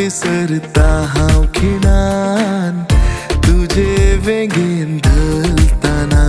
विसरता हांव खिणान तुझे वेगेन ढलताना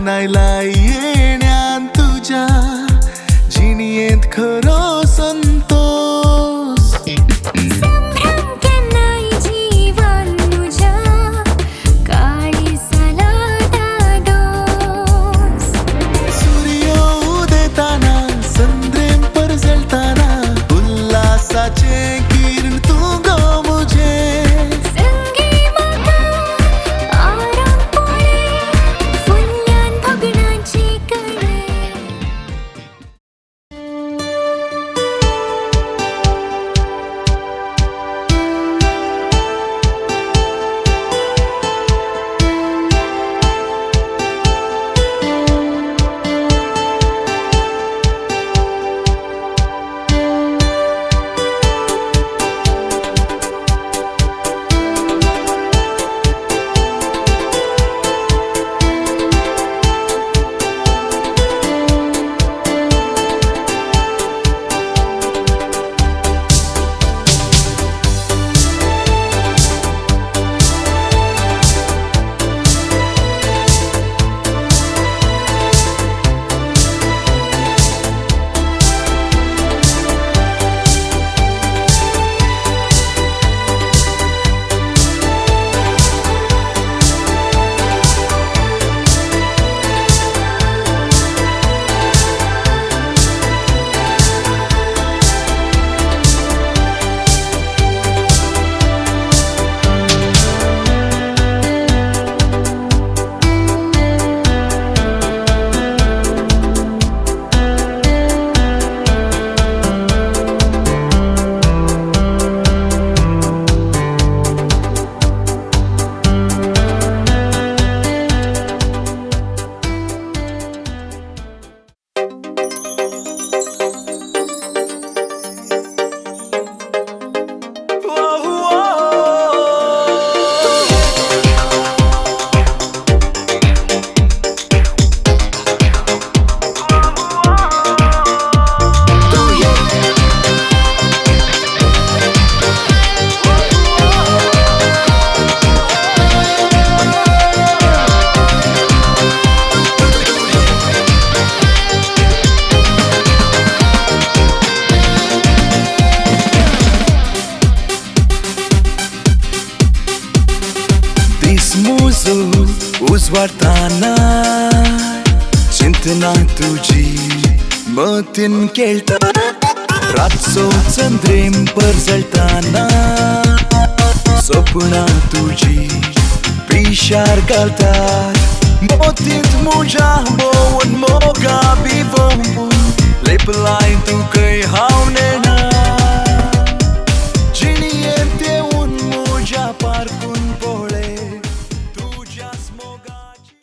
आयला येण्यान तुझ्या जिणयेंत खरो संतोष संभ्रम केन्नाय जीवन तुझ्या काळीसाला दोस सूर्य उदेताना संद्रेम परजळताना उल्हासाचे किरण तू गो मुझे संगी म्हाका आराम पळे फुल्यान भगणाची कळे उजवाडताना चिंतना तुझी मतीन केळटा रातचो चंद्रेम परजळताना सपना तुझी पिशार घालतात मोतींत मुझ्या भोवन मोगा बिवोवन लेपलाय तू खंय हांव नेना जिणयेंत येवन मुझ्या पारकून पळय तुझ्या मोगाची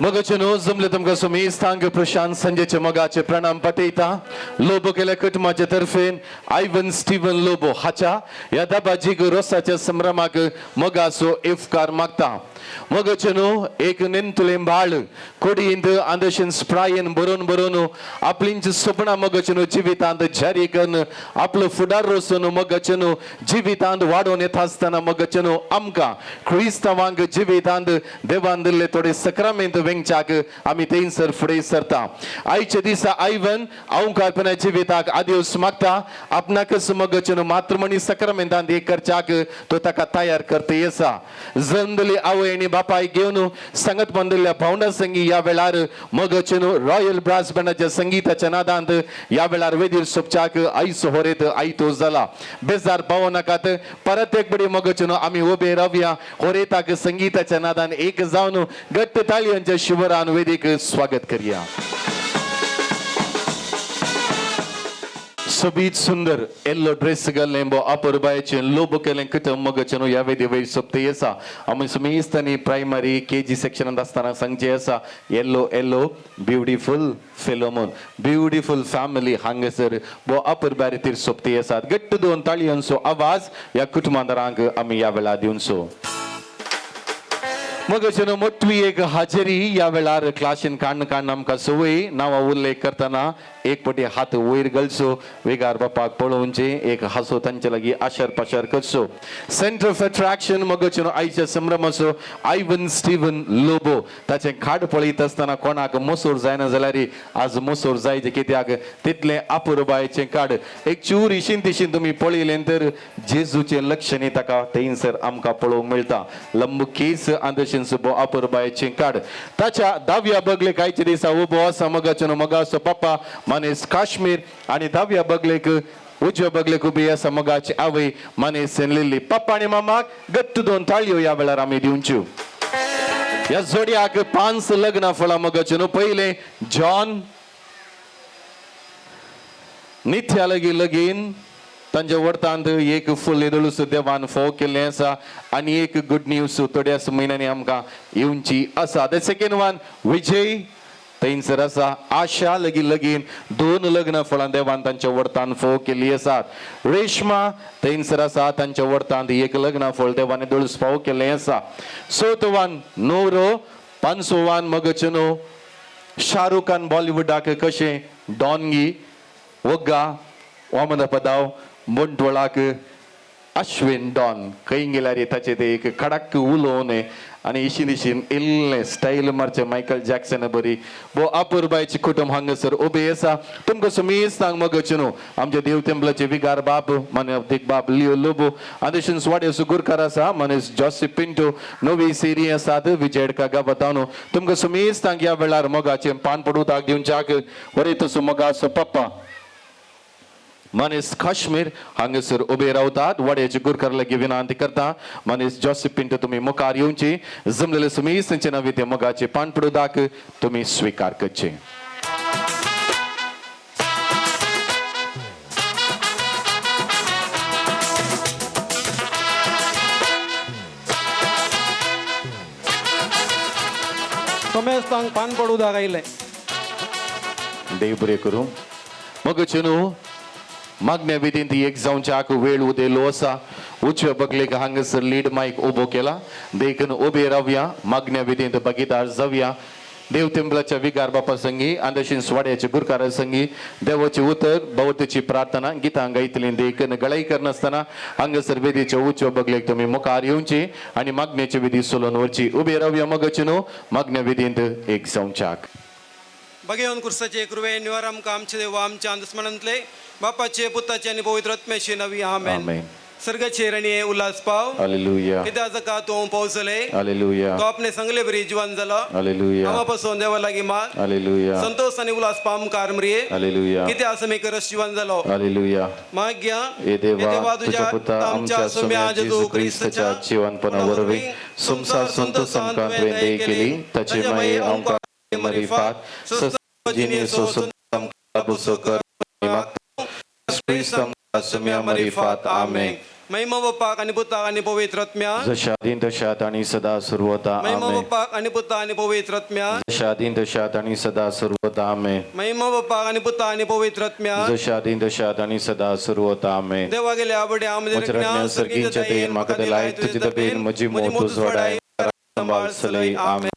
मगचनो जमले तुमका सुमी स्थांग प्रशांत संजयचे मगाचे प्रणाम पतेता लोबो केल्या कुटुंबाच्या तर्फेन आयवन स्टीवन लोबो हाच्या या दाबाजी रोसाच्या संभ्रमाक मगासो इफ्कार मागता मगचनो एक नेंतुले बाळ कोडींद आंदशन स्प्रायन बरोन आपलींच स्वप्ना मगचनो जिवितांत जारी करन आपलं फुडार रोसन मगचनो जिवितांत वाढवून येत असताना मगचनो आमका ख्रिस्तावांक जिवितांत देवान दिल्ले थोडे सक्रामेंत वेंगच्याक आम्ही तेंसर फुडे सरता आयच्या दिसा आयवन औंकारपणा जिविताक आदिवस मागता आपणाकच मगचनो मातृमणी सक्रामेंतांत एक करच्याक तो ताका तयार करते येसा जंदली आवय आणि बापाय घेऊन संगत बंदिल्ल्या भावंडा संगी या वेळार मगचनो रॉयल ब्रास बँडाच्या संगीताच्या नादांत या वेळार वेदीर सोपच्याक आईस होरेत आयतो जाला बेजार पावो नाकात परत एक बडी मगचनो आम्ही उभे रावया होरेताक संगीताच्या नादान एक जावन गट्ट ताळयांच्या शिवरान वेदीक स्वागत करूया सोबीत सुंदर येल्लो ड्रेस घालले बो अपुरबायचे लोब केले कुटुंब मगचनो या वेदी वयर सोपते आसा आमी सुमेस्तानी प्रायमरी केजी सेक्शनांत आसतना सांगचे आसा येल्लो ब्युटिफुल फिलोमोन ब्युटिफुल फॅमिली हांगासर बो अपुरबायतीर सोपते आसात गट्ट दोन ताळयांचो आवाज या कुटुंबांतरांक आमी या वेळा दिवनसो मगचनो मोठी एक हाजेरी या वेळार क्लासीन काढण आमकां सवय नावा उल्लेख करताना एक पटी हात वयर घालचो वेगार बापाक पळोवचे एक हासो तांचे लागीं आशार पाशार करचो सेंटर ऑफ अट्रॅक्शन मगचनो आयच्या संभ्रमाचो आयवन स्टीवन लोबो ताचें खाड पळयत आसतना कोणाक मसूर जायना जाल्यार आज मसूर जायचे कित्याक तितलें अपुरबायेचें काड एक चूर इशीन तिशीन तुमी पळयलें तर जेजूचें लक्षणी ताका थंयसर आमकां पळोवंक मेळटा लंब केस आंदशन बो अपुरबायेचें काड ताच्या दाव्या बगलेक आयच्या दिसा उबो आसा मगचनो मगासो पप्पा मनीस काश्मीर आणि दाव्या बगलेक उजव्या बगलेक उबी आसा मगाची आवय मनीस लिल्ली पप्पा आणि मामाक गट्ट दोन ताळयो या वेळार आमी दिवच्यो या जोड्याक 5 लग्न फळां मगचनो पहिले जॉन नित्या लगीन तांच्या वर्तांत एक फुल येदळूस देवान फोव केल्लें आसा आनी एक गुड न्यूज थोड्याच म्हयन्यांनी आमकां येवची आसा द सेकंड वन विजय थंयसर आसा आशा लगीन 2 लग्न फळां देवान तांच्या वर्तांत फोव केल्ली आसात रेशमा थंयसर आसा तांच्या वर्तांत एक लग्न फळ देवान येदळूस फोव केल्लें आसा चवथो वन नोरो पांचवो वन मगचनो शाहरुख खान बॉलिवूडाक कशें डॉनगी वग्गा वामन पदाव मोंटोळाक अश्विन डॉन खंय गेल्यार ताचे ते एक कडक उलोवन आनी इशीन इल्लें स्टायल मारचे मायकल जॅक्सन बरी बो अपुरबायचे कुटुंब हांगासर उबे आसा तुमकां सुमेज सांग मगचनो आमचे देव तेंपलाचे विगार बाब माने दिक बाब लिओ लोबो आदेशन स्वाडे सुगुरकार आसा मनीस जॉसेफ पिंटो नोवी सेरी आसात विजयडका गावतानो तुमकां सुमेज सांग या वेळार मोगाचे पान पडूताक दिवच्याक वरयतसो मोगाचो पप्पा मनीस काश्मीर हांगासर उबे रावतात वड्याचे गुरकार लागीं विनंती करता मनीस जॉसेफ पिंटो तुमी मुखार येवची जमलेले सुमेज तांचे नांव ते मोगाचे पान पडूदाक तुमी स्वीकार करचे सोमेश तांग पान पडूदाक आयले देव बरें करूं मगचनो मागण्या विधींत एक जावच्याक वेळ उदेलो आसा उजव्या बगलेक हांगासर लीड मायक उबो केला देखून उबे रावया मागण्या विधींत भागीदार जावया देव तेंपलाच्या विगार बापा संगी आंदशीन स्वाड्याचे गुरकार संगी देवाचे उतर भवतेची प्रार्थना गितां गायतली देखून गळाई करनासतना हांगासर वेदीच्या उजव्या बगलेक तुमी मुखार येवची आनी मागण्याची विधी सोलोवन व्हरची उबे रावया मगचनो मागण्या विधींत एक जावच्याक भगवान कुर्साचे कृपे निवार आमकां आमचे देव आमच्या अंधस्मरणांतले बापाचे पुताचे आणि पवित्र आत्म्याचे नवी आमेन सर्गाचे रणी उल्हास पाव हालेलुया कित्या जका तूं पावसले हालेलुया तो आपणे सांगले बरी जीवन जालो हालेलुया आमापासून देवा लागीं माग हालेलुया संतोष आणि उल्हास पाव आमकां मरिये हालेलुया कित्या असमेक रस जीवन जालो हालेलुया माग्या हे देवा तुझ्या पुता आमच्या सोम्या जेजू ख्रिस्ताच्या जीवनपणा वरवी संसार संतोष आमकां दे केली ताची माये आमकां मरिफात सजिनी सोसत आमकां बुसो कर ख्रिस्त आमकां सोम्या मरिफात आमेन महिमा बाप्पाक आणि पुताक आणि पवित्र आत्म्याक जशा आदीन तशात आणि सदा सर्वता महिमा आमेन. बाप्पाक आणि पुताक आणि पवित्र आत्म्याक जशा आदीन तशात आणि सदा सर्वता आमेन. महिमा बाप्पाक आणि पुताक आणि पवित्र आत्म्याक जशा आदीन तशात आणि सदा सर्वता आमेन. देवा गेले आवडे आमचे वज्रज्ञान सर्गींच्या तेन म्हाका ते लायक तुझी तबेन म्हजी मोत जोडाय संभाळ सलई आमेन.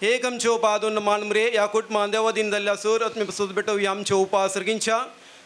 हे आमचे उपादून मानमरे या कुटुंबान देवा दिन जाल्ल्या सूर आत्मे बेटव आमचे उपास सर्गींच्या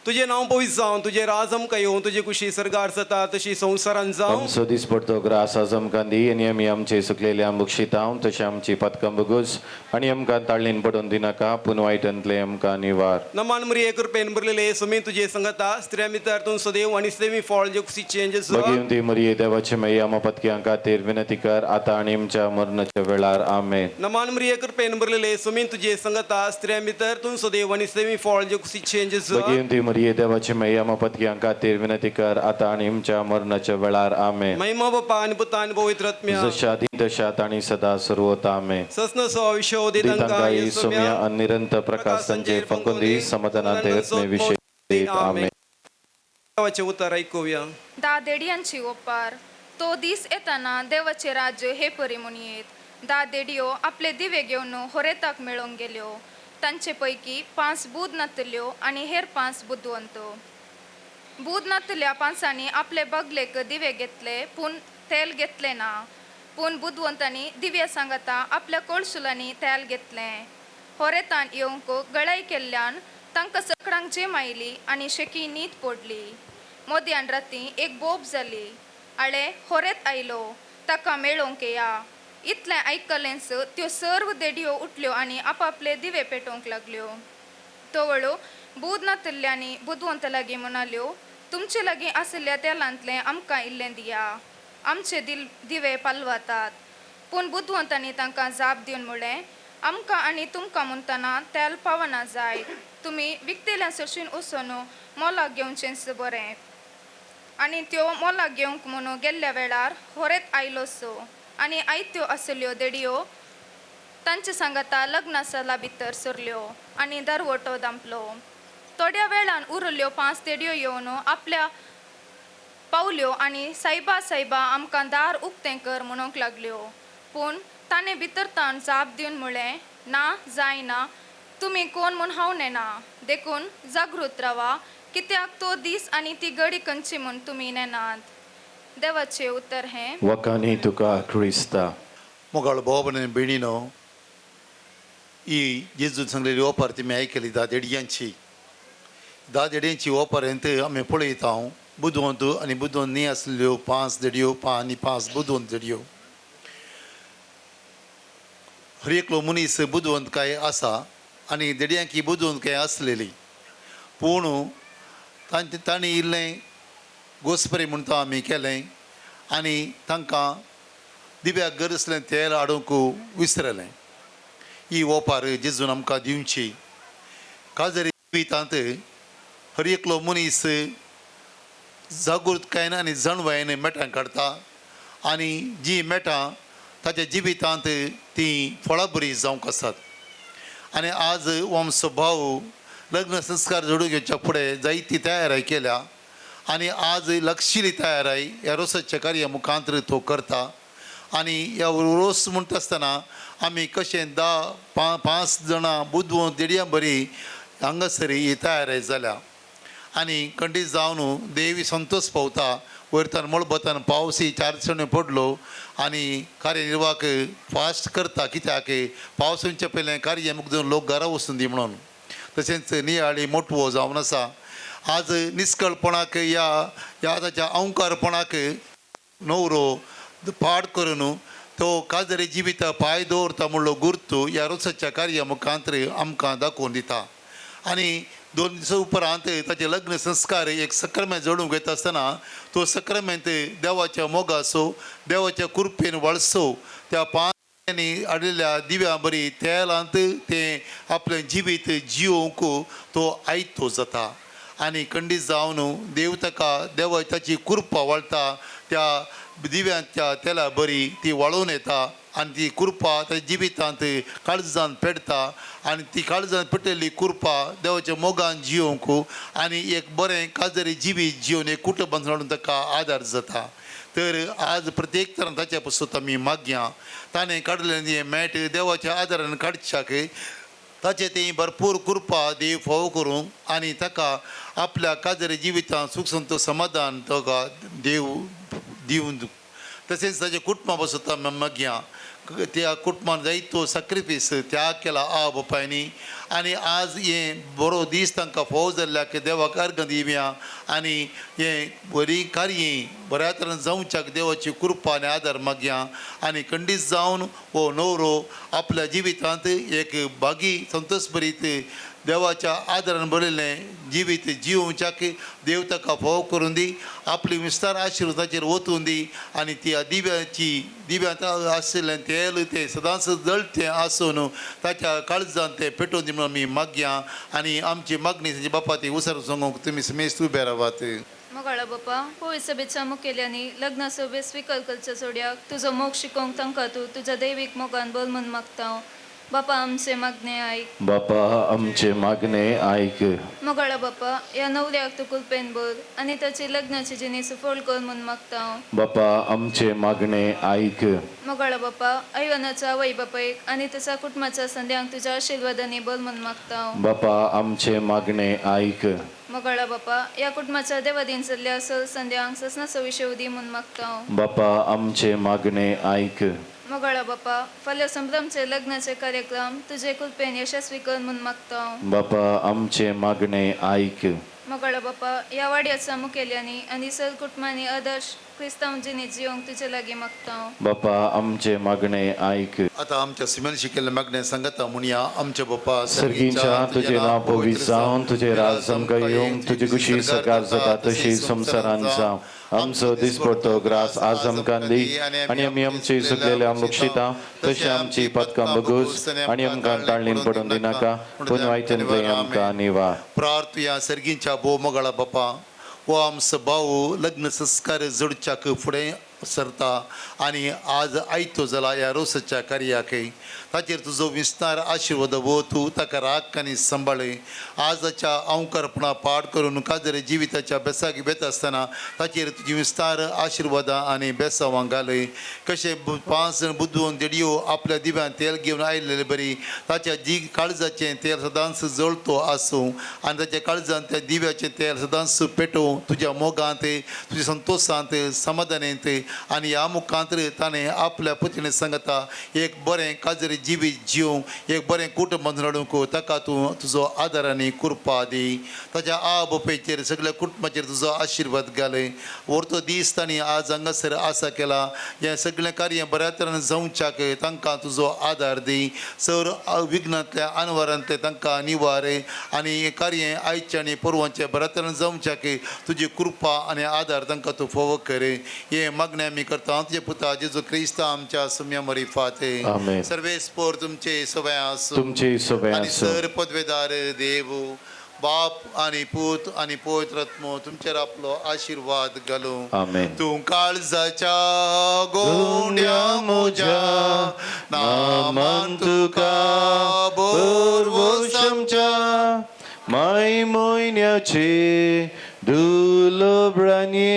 तुझे नाव पवित्र जावन तुझे राज आमकां येवं तुझी खुशी सरगार जाता तशी संवसारान जावं आमचो दीस पडतो ग्रास आज आमकां दी आनी आमी आमचे सुकलेल्या बक्षितांव तशें आमची पदकां बगूस आनी आमकां ताळणेन पडोवन दिनाका पूण वायटांतले आमकां निवार. नमान मरी एक रुपयेन भरलेले सुमी तुझे संगता स्त्रिया मितार सदैव आणि सेमी फॉल जे खुशी चेंजेस भगीन ती मरिये देवाचे मैया आमा पदक्यां खातीर विनंती कर आतां आनी आमच्या मरणाच्या वेळार आमेन. नमान मरी एक रुपयेन भरलेले सुमी तुझे संगता स्त्रिया मितार सदैव आणि सेमी फॉल जे खुशी चेंजेस भगीन ती मरिये देवाचे मैया आमा पदक्यां खातीर विनंती कर आतां आनी आमच्या मरणाच्या वेळार आमेन. महिमा बाप्पा आणि पुता आणि पवित्र आत्म्या जशा आदीन तशात आणि सदा सर्वता आमेन. ससन सो विश्व दितांका येसुम्या आनी निरंतर प्रकाश तांचेर फंकून दी समाधानांत आत्मे विशय आमेन. देवाचे उतर ऐकूया. दादेडियांची ओपार तो दीस येताना देवाचे राज्य हे परी म्हणून येत. दादेडियो आपले दिवे घेवन होरेताक मेळोंक गेल्यो. तांचे पैकी 5 बूद नातल्यो आणि हेर 5 बुद्धवंत. बूद नातल्या 5 आपले बगलेक दिवे घेतले पूण तेल घेतले ना. पूण बुद्धवंतांनी दिव्या सांगता आपल्या कोळसुलांनी तेल घेतले. होरेतान येवंक गळाई केल्ल्यान तांकां सकडांक जेम आयली आणि शेकी न्हीद पडली. मोद्यान राती एक बोब जाली. आळे होरेत आयलो ताका मेळोंक या. इतलें आयकलेंच त्यो सर्व देडयो उठल्यो आणि आपापले दिवे पेटोवंक लागल्यो. तवळो बूद नातल्यांनी बुद्धवंत लागीं म्हणाल्यो तुमचे लागीं आसल्या तेलांतलें आमकां इल्लें दिया. आमचे दिवे पालवातात. पूण बुद्धवंतांनी तांकां जाप दिवन म्हणलें आमकां आनी तुमकां म्हणटना तेल पावना जाय. तुमी विकतेल्या सरशीन वचून मोलाक घेवचेंच बरें. आनी त्यो मोलाक घेवंक म्हणून गेल्ल्या वेळार होरेत आयलोसो आनी आयत्यो आसल्यो देडयो तांचे सांगता लग्ना साला भितर सरल्यो आनी दरवटो दांपलो. थोड्या वेळान उरल्यो 5 देडयो येवन आपल्या पावल्यो आनी सायबा सायबा आमकां दार उक्तें कर म्हणूंक लागल्यो. पूण ताणें भितर ताण जाप दिवन म्हणलें ना जायना तुमी कोण म्हूण हांव नेना. देखून जागृत रावा कित्याक तो दीस आनी ती घडी खंयची म्हूण तुमी नेनात. देवाचे उतर हें वकानी तुका क्रिस्ता. मोगाळ बोबने बिणीनो ಈ ಜೇಜು ಸಂಗ್ಲಿ ಓಪರ್ ತಿಮ್ಮೆ ಐಕಲಿ दादेड्यांची ओपरेंत आमी पळयता बुदवंत आनी बुदवंत न्ही आसल्यो 5 देडयो आनी 5 बुदवंत देडयो. हर एकलो मनीस बुदवंत काय आसा आनी देडयांकी बुदवंत काय आसलेली. पूण तांणी इल्लें गोस्परे म्हणटा आमी केलें आनी तांकां दिव्याक गरजलें तेल हाडूंक विसरलें. ही ओपार जेजून आमकां दिवची. काजरी जिवितांत हर एकलो मनीस जागृतकायेन आनी जणवायेन मेटां काडटा आनी जी मेटां ताच्या जिवितांत ती फळां बरी जावंक आसात. आनी आज हो आमचो भाव लग्न संस्कार जोडून घेवच्या फुडें जायती तयाराय केल्या आनी आज लक्षिली तयाराय ह्या रोसाच्या कार्या मुखांतर तो करता. आनी ह्या रोस म्हणटा आसतना आमी कशें 5 जाणां बुदवंत देडयां बरी हांगासर ही तयाराय जाल्या आनी खंडीत जावन देवी संतोश पावता. वयरतान मळबतान पावसी 4 दिसांनी पडलो आनी कार्यनिर्वाहक फास्ट करता कित्याक पावसाच्या पयलें कार्य मुक्दून लोक घरा वचून दी म्हणून. तशेंच नियाळी मोटवो जावन आसा. आज निश्कळपणाक या ताच्या अहंकारपणाक नवरो पाड करून तो काजरी जिवीत पांय दवरता म्हणलो गुर्तू ह्या रोसाच्या कार्या मुखांतर आमकां दाखोवन दिता. आनी 2 दिसां उपरांत ताचे लग्न संस्कार एक सक्रामेंत जोडूंक घेता आसतना तो सक्रामेंत देवाच्या मोगासो देवाच्या कृपेन वळसो त्या 5 हाडिल्ल्या दिव्या बरी तेलांत तें आपलें जिवीत जिवोवंक तो आयतो जाता. आनी खंडीत जावन देव ताका देवा ताची कृपा वळटा त्या दिव्यांच्या तेला बरी ती वळोवन येता आनी ती कुरपा ताच्या जिवितांत काळजांत पेटता आनी ती काळजांत पेटयल्ली कुरपा देवाच्या मोगान जियोंक आनी एक बरें काजरी जिवीत जिवन एक कुटुंब बांदून ताका आदार जाता. तर आज प्रत्येक तरान ताच्या पासून आमी मागया ताणें काडलें मेट देवाच्या आदारान काडच्याक ताचे ती भरपूर कृपा देव फावो करूं आनी ताका आपल्या काजरी जिवितांत सुख संतोष समाधान ताका देव दिवन तशेंच ताच्या कुटुंबा पासून मागया त्या कुटुंबान जायतो सॅक्रिफीस त्याग केला बापायनी आनी आज हे बरो दीस तांकां फावो जाल्ल्याक देवाक अर्घ दिवया आनी हे बरी कार्य बऱ्या तरेन जावच्याक देवाची कृपा आनी आदार मागया आनी खंडीत जावन हो न्हवरो आपल्या जिवितांत एक बागी संतोष भरीत देवाच्या आदारान भरिल्लें जिवीत जिवच्याक देव ताका फावो करून दी आपली विस्तार आशिर्वादाचेर वचून दी आनी त्या दिव्यांत आशिल्लें तेल तें सदांच जळटें आसून ताच्या काळजांत तें पेटोवन दी म्हणून आमी मागया आनी आमची मागणी ताच्या बापा ती उसर सांगूंक तुमी समेस्त उबे रावात. मोगाळा बापा पवित्र सभेच्या मुखेल्यांनी लग्न सभे स्वीकार करच्या सोड्याक तुजो मोग शिकोवंक तांकां तूं तुज्या दैवीक मोगान बल म्हूण मागता. बापा आमचे मागणे आयक. बापा आमचे मागणे आयक. मोगाळा बापा या नवऱ्याक तूं कुलपेन भर आनी ताची लग्नाची जिणी सफळ कर म्हूण मागता. बापा आमचे मागणे आयक. मोगाळा बापा ऐवनाच्या आवय बापायक आनी ताच्या कुटुंबाच्या संध्यांक तुज्या आशिर्वादांनी बल म्हूण मागता. बापा आमचे मागणे आयक. मोगाळा बापा या कुटुंबाच्या देवादीन जाल्ल्या स संध्यांक ससनाचो विशय दी म्हूण मागता. बापा आमचे मागणे आयक. मोगाळा बापा फाल्यां संभ्रमचे लग्नाचे कार्यक्रम तुजे कृपेन यशस्वी कर म्हूण मागता. बापा आमचे मागणे आयक. मोगाळा बापा ह्या वाड्याच्या मुखेल्यांनी आनी सर कुटुंबांनी आदर्श क्रिस्तांव जिणी जियोंक तुजे लागीं मागता. बापा आमचे मागणे आयक. आतां आमच्या सिमेन शिकेल्ले मागणें सांगता म्हणया आमचे बापा सर्गींच्या तुझे नाव पवित्र जावन तुझे राज आमकां येवंक तुजी कुशी सकार जाता तशी संवसारांत जावं. आमचो दिसपडटो ग्रास आज आमकां दी आनी आमी आमची चुकलेले आमकां शिता तशी आमची पदकां बगूस आनी आमकां ताळणीन पडून दिनाका पूण वायट्यांतले आमकां निवार. प्रार्थया सर्गींच्या भोव मोगाळा बापा हो आमचो भाऊ लग्न संस्कार जोडच्याक फुडें सरता आनी आज आयतो जाला ह्या रोसाच्या कार्याक ताचेर तुजो विस्तार आशिर्वाद वो तूं ताका राख आनी सांबाळय. आजच्या अवकारपणां पाड करून काजरे जिविताच्या बेसाक बेत आसतना ताचेर तुजी विस्तार आशिर्वादां आनी बेसांवां घालय. कशें 5 जाण बुद्दून देडयो आपल्या दिव्यान तेल घेवन आयिल्ले बरी ताच्या काळजाचें तेल सदांच जळतो आसूं आनी ताच्या काळजांत त्या दिव्याचें तेल सदांच पेटोवं तुज्या मोगांत तुज्या संतोशांत समाधानांत आनी ह्या मुखांतर ताणें आपल्या पत्नीन सांगता एक बरें काजरी जिवीत जिवंक एक बरें कुटुंब बांदून हाडूंक ताका तूं तुजो आदार आनी कृपा दी. ताच्या बापायचेर सगळ्या कुटुंबाचेर तुजो आशिर्वाद घालय. व्हरतो दीस तांणी आज हांगासर आसा केला हें सगळें कार्य बऱ्या तरेन जावच्याक तांकां तुजो आदार दी. सर विघ्नांतल्या आनवारांतले तांकां निवार आनी हें कार्य आयचें आनी परवांचें बऱ्या तरेन जावच्याक तुजी कृपा आनी आदार तांकां तूं फावो कर. हें मागणें आमी करता तुजे पुता जेजू क्रिस्त आमच्या सुम्या मरिफात. आमेन. सर्वे स्पोर तुमचे सवय आसूं तुमची सवय आनी आसूं. सर पदवेदार देव बाप आनी पूत आनी पवित्र आत्मो तुमचेर आपलो आशिर्वाद घालूं. आमेन. तूं काळजाच्या गोंड्या म्हज्या नामान तुका बोरवोशमच्या माय मोयन्याचे दुलब्रान्ये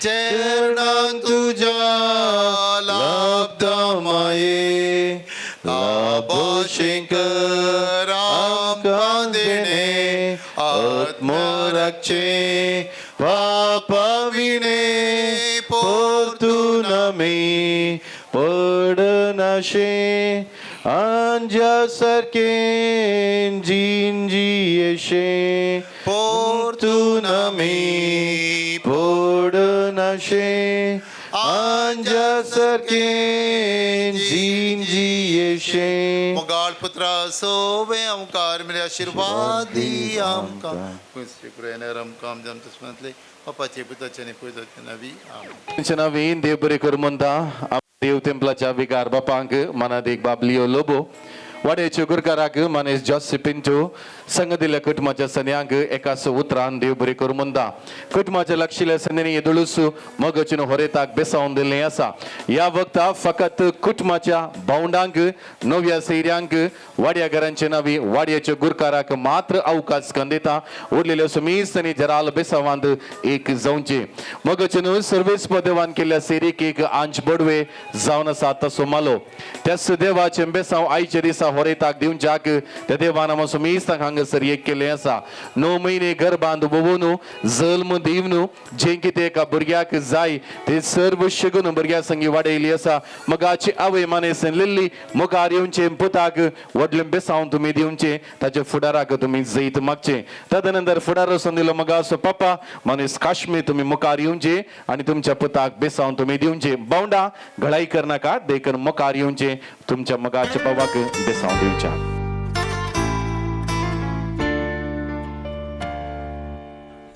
चरणां तुज्या लाभदा माये लाभोशेंकर आमकां देणे आत्मरागचे पापाविणे परतून आमी पडनाशे आंज्या सारखे जिंजियेशे परतून आमी पडनाशे आंज्या सारखे जिंजियेशे. मोगाळ पुत्रा सोवे आमकार मेरे आशिर्वाद दी आमकां रमकाम जम तस्मातले बापाचे पुताचे आनी पुताचे नवी आमेन. तांच्या नांवीन देव बरें कर म्हणटा. देव तेंपलाच्या विकार बापांक मनात एक बाबलियो लोबो वाड्याच्या गुरकाराक मनेस जॉस पिंटू संघ दिल्या कुटुंबाच्या सन्यांक एकाच उतरान देव बरे करू म्हणटा कुटुंबाच्या लक्षिल्या सन्यानी येदुळूस मगचिन होरेताक बेसावून दिले असा या वक्ता फकत कुटुंबाच्या भावंडांक नव्या सैर्यांक वाड्या घरांचे नवी वाड्याच्या गुरकाराक मात्र अवकाश कंदिता उरलेल्या सुमीस आणि जराल बेसावांत एक जाऊनचे मगचिन सर्वेस पदेवान केल्या सेरीक एक आंच बडवे जावन असा तसो मालो त्यास देवाचे बेसाव आईच्या दिसा होरेताक दिवन जाक त्या देवाना सुमीस हांगासर एक केले असा 9 महिने घर बांध बोवून जल्म दिवन जे कितें एका भुरग्याक जाय ते सर्व शिकून भुरग्या संगी वाडयली असा मगाची आवय मानेसन लिल्ली मुखार येवचे पुताक वडलें बेसावन तुम्ही दिवचे ताच्या फुडाराक तुम्ही जैत मागचे तदनंतर फुडार वचून दिलो मगासो पप्पा मनीस काश्मीर तुम्ही मुखार येवचे आणि तुमच्या पुताक बेसावन तुम्ही दिवचे बावंडा घडाई करनाका देखन मुखार येवचे तुमच्या मगाच्या पवाक बेसावन दिवच्या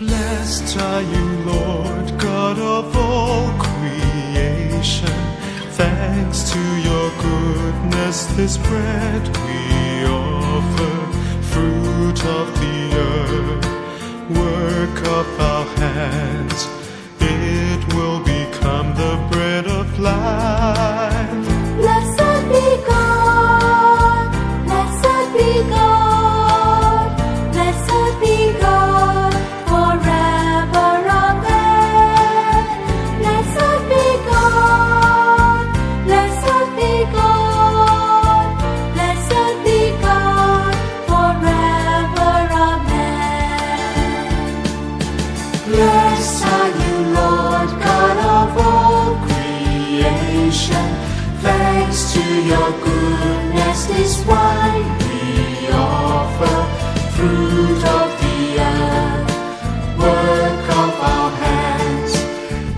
Blessed are you, Lord, God of all creation. Thanks to your goodness, this bread we offer, fruit of the earth, work of our hands. It will become the bread of life. Blessed be God, blessed be God, blessed be God forever, amen. Blessed be God, blessed be God, blessed be God forever, amen. Blessed are you, Lord God of all creation. Thanks to your goodness, this wine we offer, fruit of the earth, work of our hands.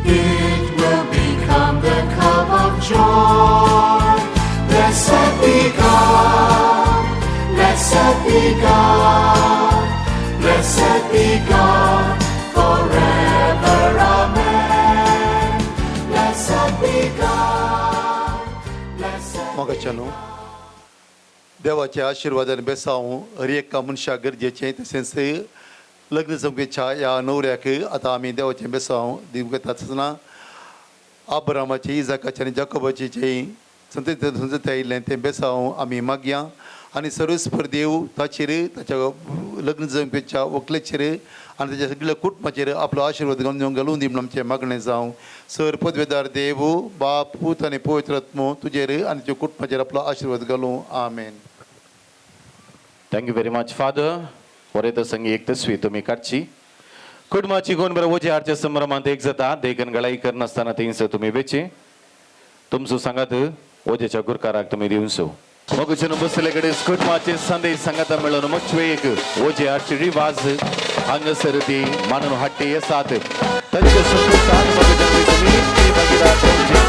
It will become the cup of joy. Blessed be God, blessed be God, blessed be God forever, amen. Blessed be God, blessed मगच्यानो देवाचे आशीर्वादान बेसावूं हर एका मनशाक गरजेचें तशेंच लग्न जमकेच्या या नवऱ्याक आतां आमी देवाचें बेसांव दिवंक येतात आसतना आब्रामाचें इजाकाचें आनी जाकोबाचें संतती आयिल्लें तें बेसांव आमी मागया आनी सर्वेस्पर देव ताचेर ताच्या लग्न जमकेच्या व्हंकलेचेर आनी ताच्या सगळ्या कुटुंबाचेर आपलो आशिर्वाद घालून दी म्हणून आमचें मागणें जावं सर पदवेदार देव बाप पूत आनी पवित्र आत्मो तुजेर आनी तुज्या कुटुंबाचेर आपलो आशिर्वाद घालूं आमेन. थँक्यू व्हेरी मच फादर वरेत संगी एक तस्वी तुम्ही काढची कुटुंबाची कोण बरं ओजे हारच्या संभ्रमांत एक जाता देखन गळाई करनासतना थंयस तुम्ही वेचे तुमचो सांगात ओजेच्या गुरकाराक तुम्ही दिवचो मगून बसले कडेन कुटुंबाचे संदेश सांगाता मेळून मग एक ओजे हारची रिवाज हांगसर ती मानून हाडटे येसात तांच्या संतोषान मगून तुम्ही ते भागीदार जावचे.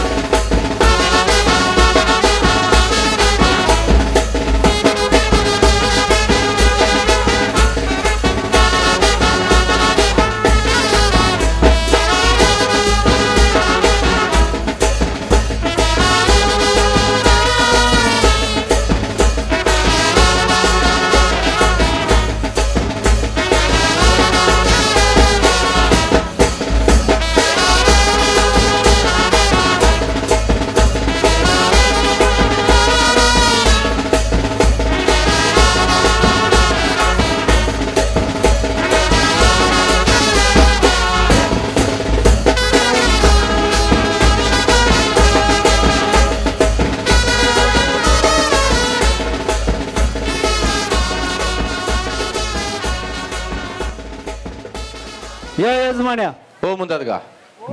या यजमान्या हो म्हणतात का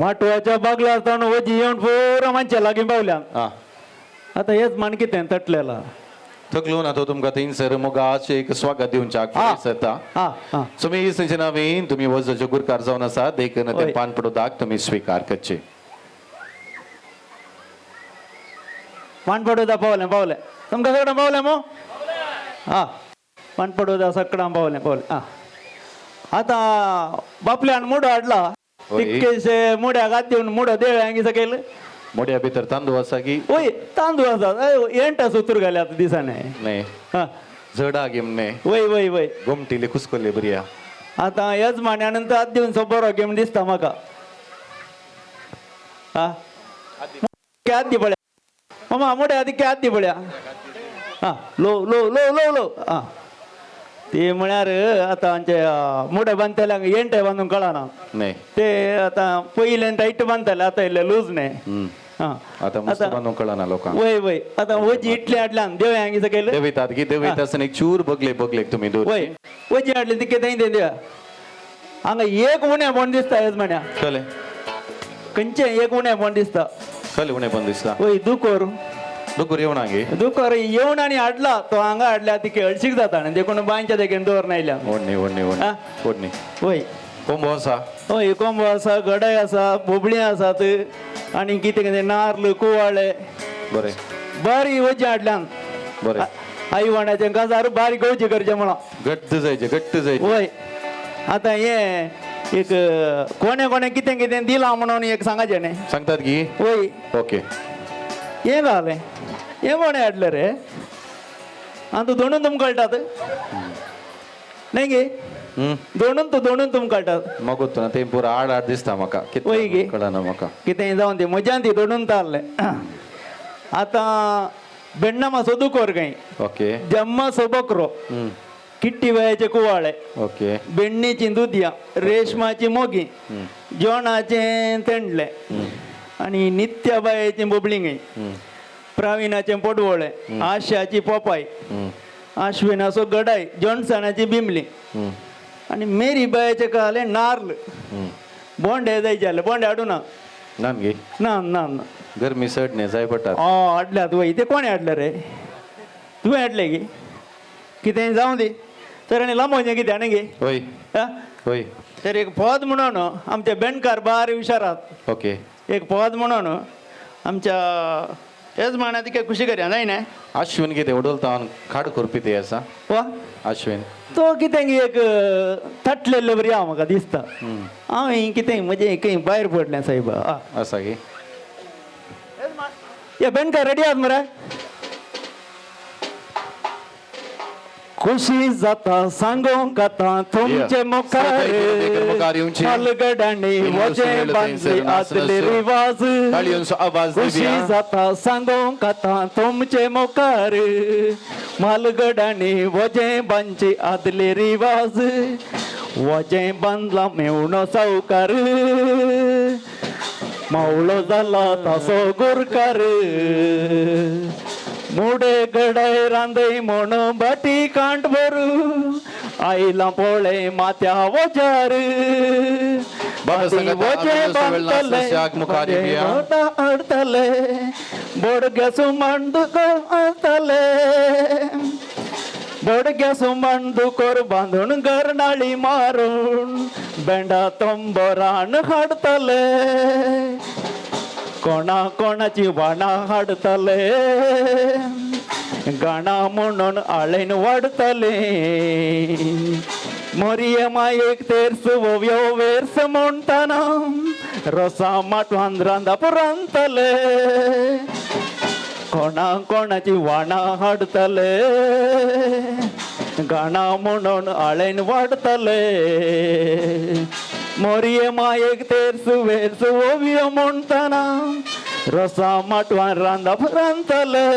माटव्याच्या बागला असताना वजी येऊन पोरा माणच्या लागीं पावल्या हा आता यजमान कितें तटलेला थकलो ना तो तुमकां थंयसर मोगाचें एक स्वागत दिवच्याक येता हा हा तुम्ही संचे नावेन तुम्ही वजोचे गुरकार जावन आसा देखून ते होय. पानपडोदाक तुम्ही स्वीकार करचे. पानपडोदा पावले पावले तुमकां सगळ्यां पावले मो हा पानपडोदा सगळ्यां पावले पावले हा आता बापल्यान मुडो हाडला होय. तितकेशे मुड्याक हात दिवन मुडो देव हांगी सकयल मोड्या भितर तांदूळ असा की वय तांदूळ आसा एंटा सुतूर घाले आता दिसाने नाही हा झडा गेमने वय वय वय गोमटीले खुसकोले बरिया आता यजमान्यानंतर आत दिवस बरो गेम दिसता म्हाका हा क्यात दी पळ्या मामा मोठ्या आधी क्यात दी पळ्या हा low low low low low हा ते म्हळ्यार आता आमचे मोठे बांधताल्या एंटे बांधून कळना नाही ते आता पहिले टाईट बांधताले आता इल्ले लूज नाही हम्म. हा आता मस्त बांधून कळना लोकांक वय वय आता वजी इटले हाडल्यान देव हांगी केलं देवितात की देवित एक चूर बगले बगले तुम्ही दूर वय वजी हाडले ती कितें ते देवा हांगा एक उण्या बोंड दिसता यजमान्या कले खंयचे एक उण्या बोंड दिसता कले उणे पण दिसला वय दुकोर दुकूर येवना गे दुकोर येवन आनी हाडला तो हांगा हाडल्या ती हळशीक जाता आनी ते कोण बांयच्या देखीन दवर नायल्या ओडणी ओडणी ओडणी हा? ओडणी वय कोंबो आसा हय कोंबो आसा गडाय आसा बोबळी आसात आनी कितें कितें नारळ कुवाळे बरें बारी वजी हाडल्यान बरें आई वाण्याचे गजार बारी गवची करचे म्हणून घट्ट जायचे वय आता हे एक कोणे कोणे कितें कितें दिलां म्हणून एक सांगायचे न्ही सांगतात की वय ओके हे घालें हे कोणे हाडले रे आं तूं दोनूय तुमकां कळटात न्ही गे दोनूय तुमकां कळटात मगूत ना ते पुरा आड आड दिसता म्हाका वय गे. कितें कळना म्हाका कितें जावन ती मजान ती दोनूय तारले आतां बेण्णमा सोदू कोर खंय ओके जम्मा सोबकरो किट्टी वयाचे कुवाळे ओके बेण्णीची दुदया रेशमाची मोगी जेवणाचे तेंडले आणि नित्याबायेची बोबळिंगे प्रवीणाचे पोटवोळे आशाची पोपाय आश्विनाचो गडाय जॉन्सनाची बिमली आणि मेरी बायेचे कहले नार्ल बोंडे जायचे आले बोंडे हाडू ना नान गे ना ना ना गरमी सडणे जाय पडटात हाडल्यात वय ते कोणे हाडले रे तुवें हाडले गे कितें जावं दी तर आनी लांबोचें कितें आनी गे होय हा होय तर एक पद म्हणून आमचे बेणकार बार विचारात ओके एक पद म्हणून आमच्या यजमाना तिका खुशी करया जाय ना अश्विन कितें उडोलता खाड करपी ते आसा वा अश्विन तो कितें गे एक तटलेल्ले बरी हांव म्हाका दिसता हांव कितें म्हजें खंय भायर पडलें सायब आसा गे हे बेणकार रेडी आहात मरे खुशी जाता सांगोंक आतां तुमचे मुखार हलगडांनी वजे बांदले आदले रिवाज खुशी जाता सांगोंक आतां तुमचे मुखार मालगडांनी वजे बांदचे आदले रिवाज वजे बांदला मेवणो सावकार मावळो जाला तासो गुरकार मुडे गडाय रांदय म्हण बाटी कांट भरू आईला पोळे माथ्या वजार अडतले बोडग्या सुमांड अडतले बोडग्या सुमांड दुकोर बांधून गरनाळी मारून बेंडा तंबरान हाडतले कोणा कोणाची वाणा हाडतले गाणा म्हणून आळेन वाडतले मोरये मायेक तेर्स वोव्यो वेर्स म्हणटाना रोसा माटवान रांदप रांदतले कोणा कोणाची वाणा हाडतले गाणा म्हणून आळेन वाडतले मोरये मायेक तेर्स वेर्स ओवियो म्हणटाना रोसा माटवान रांदप रांदतले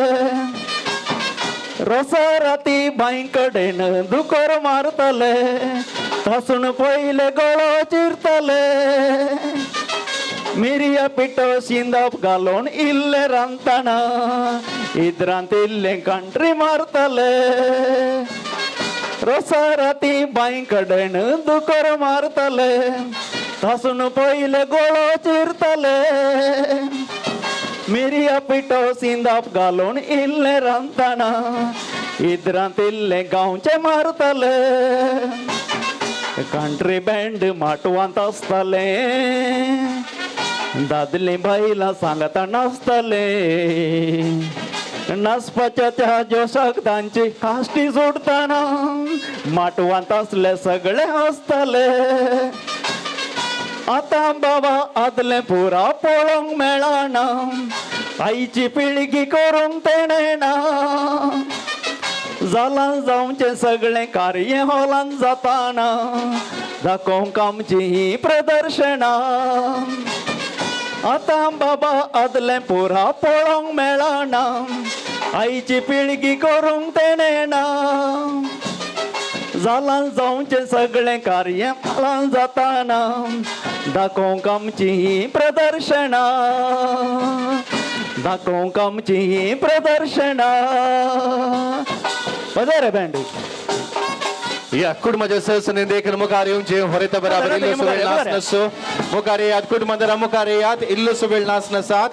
रोसा राती बाई कडेन दुकोर मारतले तासून पयले गळो चिरतले मिरया पिठो शिंदप घालून इल्ले रांदतना इद्रांत इल्ले कंट्री मारतले रोसा राती बाई कडेन दुकोर मारतले तासून पयले गळो चिरतले मिरया पिठो शिंदप घालून इल्ले रांदतना इद्रांत इल्ले गांवचे मारतले कंट्री बँड माटवांत आसतले दादली बायलां सांगता नाचतले नाचपाच्या त्या जोशाक तांची काश्टी सोडताना माटवांत असले सगळे हसतले आता बाबा आदले पुरा पळोंक मेळना आईची पिळगी करूंक तेणेना जालां जावचें सगळें कार्य हॉलान जाताना दाखोवंक आमची ही प्रदर्शनां आता बाबा आदले पुरा पळोंक मेळना आईची पिळगी करूंक तेणेना जालां जावचें सगळें कार्य हॉलान जाताना दाखोवंक आमची ही प्रदर्शनां दाखोवंक आमची ही प्रदर्शनां रे बँड या कुटुंबाच्या सहसने देखील मुखार येऊनचे ಹೊರೆತ बराबर इल्लो सुबेळ नाच नसो मुखारे यात कुटुंबांदरा मुखारे यात इल्लो सुबेळ नाच नसात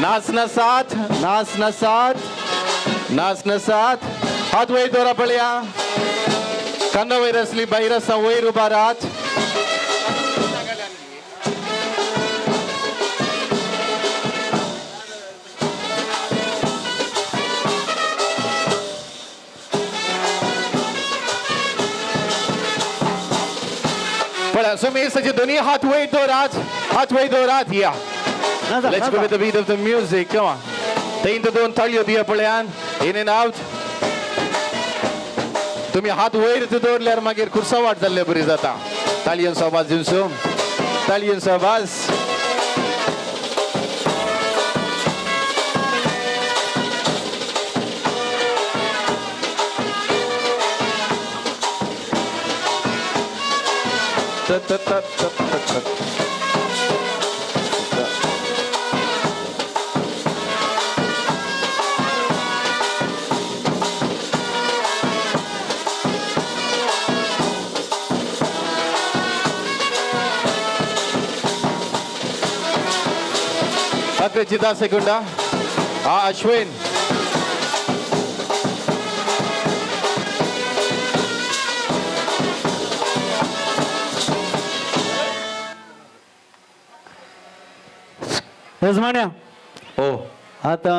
नाच नसात नाच नसात नाच नसात हात वैर दोरा पळया कन्न वैर असली बैरसा वैर उभा राहत सुमेश दोन्ही हात वैर दोरात या Let's go with the beat of the music. Come on. तीन ते दोन ताळी होती पळयान इन एंड आउट तुम्ही हात वैर दवरल्यार मागीर खुर्सा वाट जाल्ले बरी जाता ताळयेन सहबाज दिवचो ताळयेन सहबाज चिता सेकंडा हा अश्विन यजमान्या हो आता